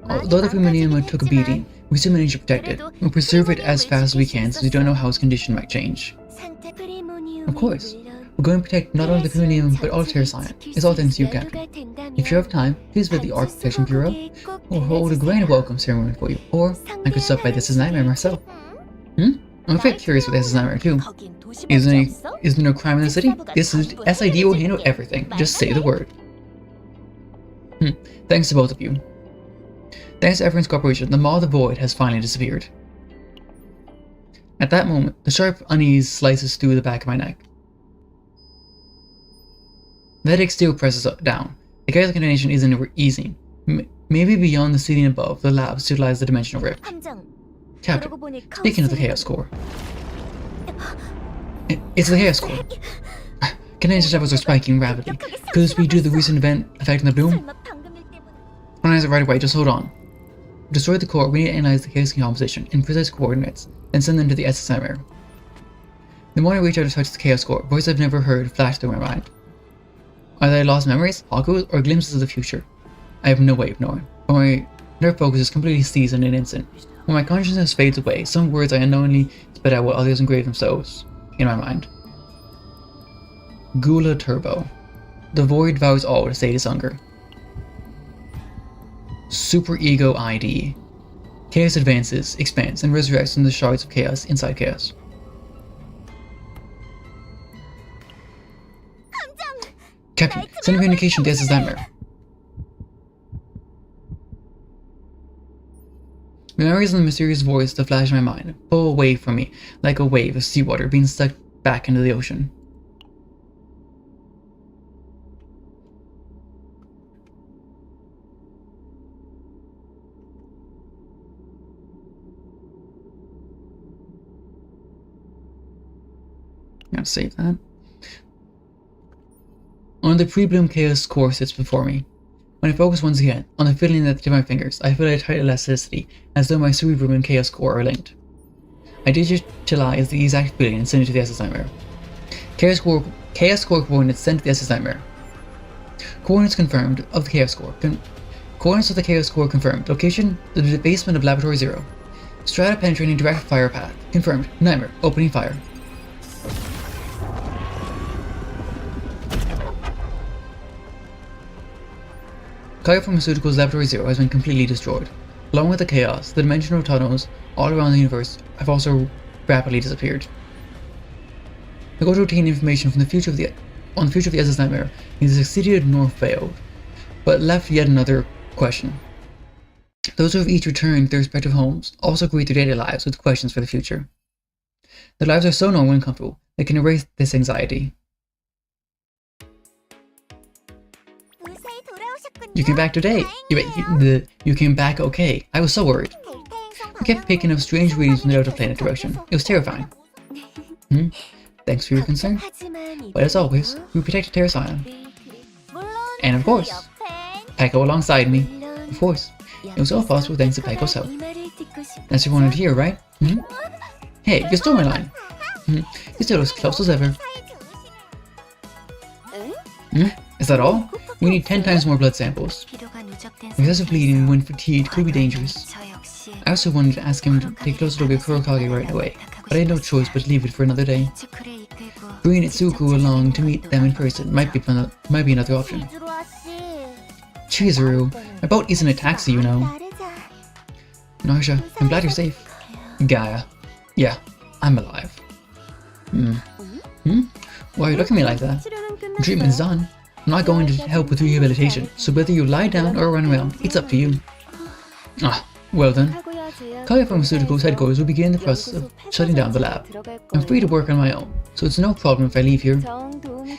Although the Fumanium took a beating, we still managed to protect it. We'll preserve it as fast as we can since we don't know how its condition might change. Of course. We're going to protect not only the Fumanium but all of Terra Zion. It's all thanks to you, Captain. If you have time, please visit the Art Protection Bureau. We'll hold a grand welcome ceremony for you. Or I could stop by this as Nightmare myself. I'm a bit curious with this as Nightmare too. Isn't there no crime in the city? This is SID will handle everything. Just say the word. Thanks to both of you. Thanks to Everyone's cooperation, the Maw of the Void has finally disappeared. At that moment, the sharp unease slices through the back of my neck. The headache still presses down. The chaos contamination isn't easing. Maybe beyond the ceiling above, the lab still lies the dimensional rift. Captain, speaking of the Chaos Core. It's the Chaos Core. Contamination levels are spiking rapidly. Could this be due to the recent event affecting the bloom? Analyze it right away, just hold on. To destroy the core, we need to analyze the chaos composition in precise coordinates, then send them to the SS Nightmare. The more I reach out to touch the Chaos Core, voices I've never heard flash through my mind. Are they lost memories, haikus, or glimpses of the future? I have no way of knowing, but my nerve focus is completely seized in an instant. When my consciousness fades away, some words I unknowingly spit out while others engrave themselves in my mind. Gula Turbo. The void devours all to sate its hunger. Super Ego ID. Chaos advances, expands, and resurrects from the shards of chaos inside chaos. Captain, send communication to SS Nightmare. Memories of the mysterious voice that flash in my mind pull away from me like a wave of seawater being sucked back into the ocean. I'm gonna save that. Only the pre-bloom chaos core sits before me. When I focus once again on the feeling at the tip of my fingers, I feel a tight elasticity, as though my cerebrum and chaos core are linked. I digitalize the exact feeling and send it to the SS Nightmare. Chaos core coordinates sent to the SS Nightmare. Coordinates confirmed of the chaos core. Coordinates of the chaos core confirmed. Location: the basement of Laboratory 0. Strata penetrating direct fire path. Confirmed. Nightmare opening fire. Pharmaceuticals Laboratory 0 has been completely destroyed. Along with the chaos, the dimensional tunnels all around the universe have also rapidly disappeared. The goal to obtain information from the future of the SS Nightmare is succeeded nor failed, but left yet another question. Those who have each returned to their respective homes also greet their daily lives with questions for the future. Their lives are so normal and comfortable, they can erase this anxiety. You came back today. You came back okay. I was so worried. I kept picking up strange readings from the outer planet direction. It was terrifying. Thanks for your concern. But as always, we protected Terra Zion. And of course, Paiko alongside me. Of course, it was all possible thanks to Paiko's help. That's what you wanted to hear, right? Hey, you stole my line. You're still as close as ever. Is that all? We need 10 times more blood samples. Excessive bleeding when fatigued could be dangerous. I also wanted to ask him to take a closer look at Kurokage right away, but I had no choice but to leave it for another day. Bringing Itsuku along to meet them in person might be another option. Chizuru, my boat isn't a taxi, you know. Narsha, I'm glad you're safe. Gaia, yeah, I'm alive. Why are you looking at me like that? The treatment's done. I'm not going to help with rehabilitation, so whether you lie down or run around, it's up to you. Ah, well then. Kaguya Pharmaceuticals headquarters will begin the process of shutting down the lab. I'm free to work on my own, so it's no problem if I leave here.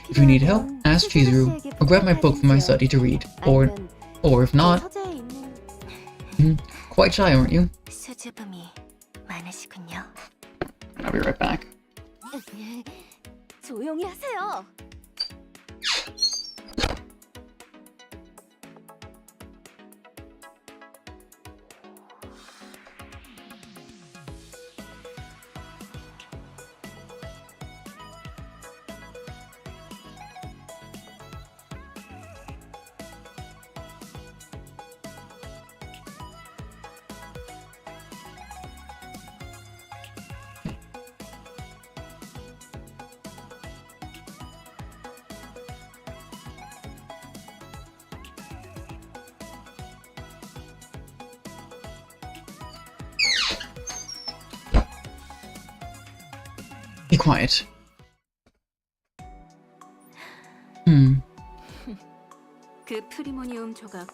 If you need help, ask Chizuru, or grab my book from my study to read, or if not... Quite shy, aren't you? I'll be right back. 조용히 하세요. Be quiet. 그 프리모니움 조각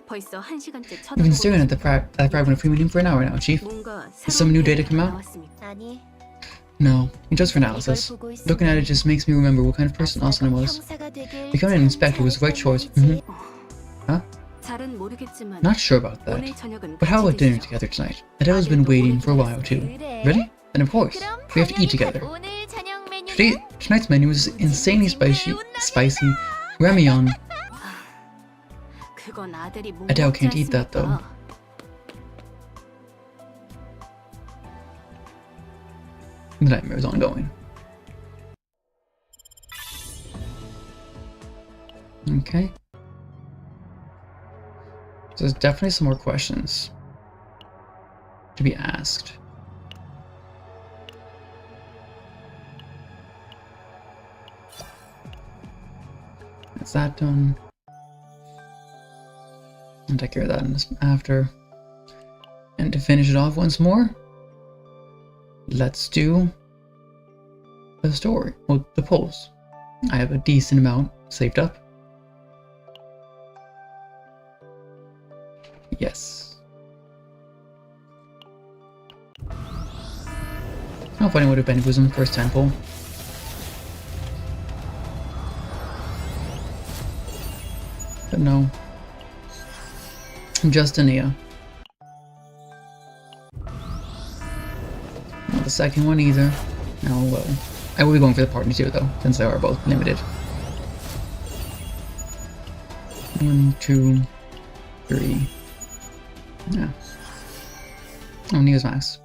벌써 1시간째 We've been staring at the fragment of Premium for an hour now, Chief. Has some new data come out? 아니, No, just for analysis. Looking at it just makes me remember what kind of person Asuna was. Becoming an inspector was the right choice. Huh? 잘은 모르겠지만 Not sure about that. 오늘 저녁은 But how about 같이 dinner 드시죠. together tonight? Adele's been waiting for a while too. Really? Then of course. We have to eat together. 오늘 저녁 메뉴는 Tonight's menu is insanely spicy ramyeon. 그건 아들이 못 Adele 먹지 can't eat that though. 않습니까? The nightmare is ongoing. Okay. So there's definitely some more questions to be asked. That's that done. I'll take care of that after. And to finish it off once more, let's do the story. Well, the polls. I have a decent amount saved up. Yes. How funny would have been if it was in the first 10 poll. But no. Just Ania. Not the second one either. Oh well. I will be going for the partner too though, since they are both limited. 1, 2, 3. Yeah. Oh, Nia's max.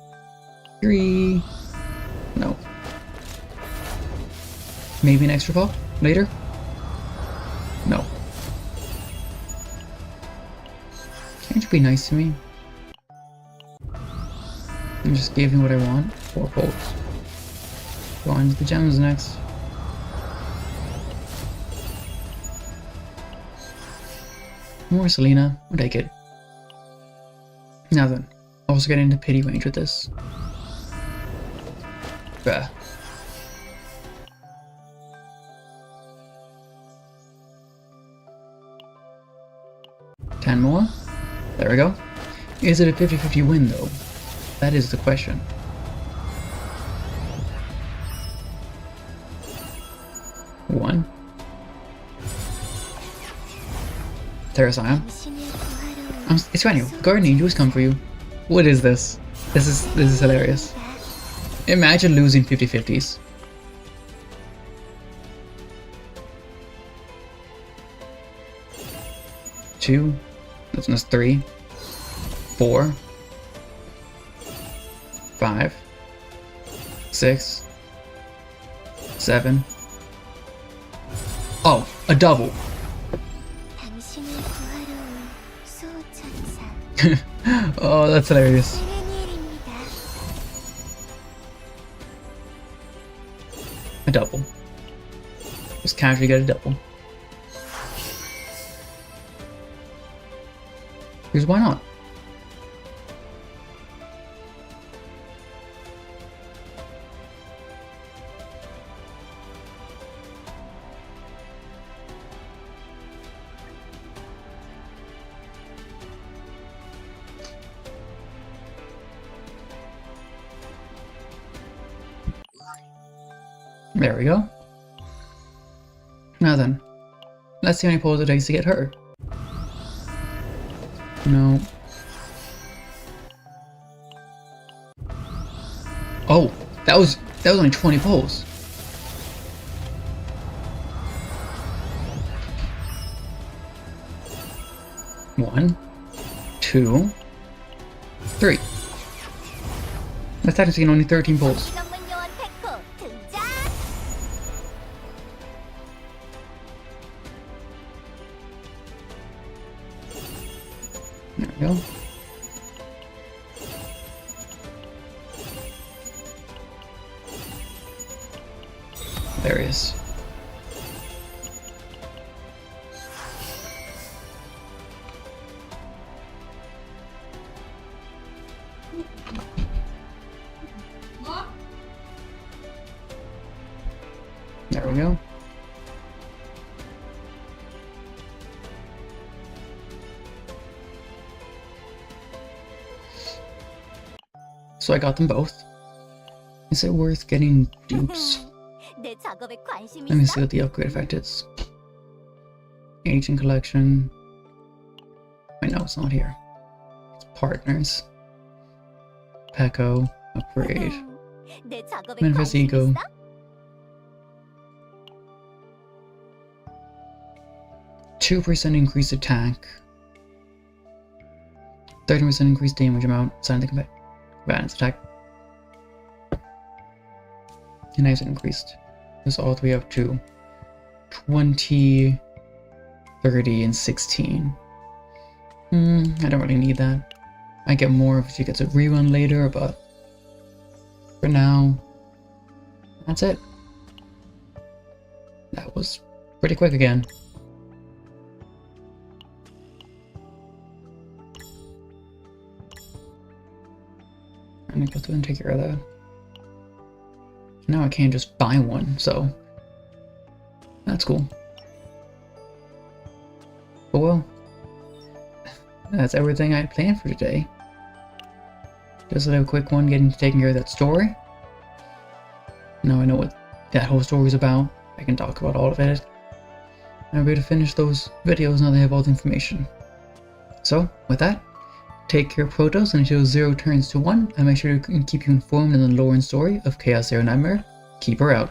3. No. Maybe an extra pop later? No. Can't you be nice to me? And just give me what I want. 4 polls. Go on to the gems next. More Selena. I'll take it. Now then, also getting into pity range with this. Bruh. Ten more. There we go. Is it a 50-50 win though? That is the question. One. Terrasaya. It's Sereniel. The guardian angel has come for you. What is this? This is hilarious. Imagine losing 50-50s. Two. That's 3. 4. 5. 6. 7. Oh, a double. 천사 Oh, that's hilarious. 세레니엘입니다. A double. Just casually get a double. Because why not? There we go. Now then, let's see how many pulls it takes to get her. No. Oh, that was only 20 pulls. One, two, three. That's technically only 13 pulls. 전문 요원 테코 등장. There we go. There he is. There we go. So I got them both. Is it worth getting dupes? 내 작업에 관심 Let me 있어? see what the upgrade effect is. Agent collection. Wait, no, it's not here. It's partners. Pecco. Upgrade. 내 작업에 Manifest 관심 ego. 있어? 2% increased attack. 30% increased damage amount. Sign the combatant's attack. And nice increased. This all the way up to 20, 30, and 16. I don't really need that. I get more if she gets a rerun later, but for now, that's it. That was pretty quick again. I'm gonna go through and take care of that. Now I can't just buy one, so that's cool. But well, that's everything I had planned for today. Just a little quick one getting to taking care of that story. Now I know what that whole story is about. I can talk about all of it. And I'm ready to finish those videos now that I have all the information. So, with that, take care Protoss until 0 turns to 1, and make sure to keep you informed in the lore and story of Chaos Zero Nightmare. Keep her out.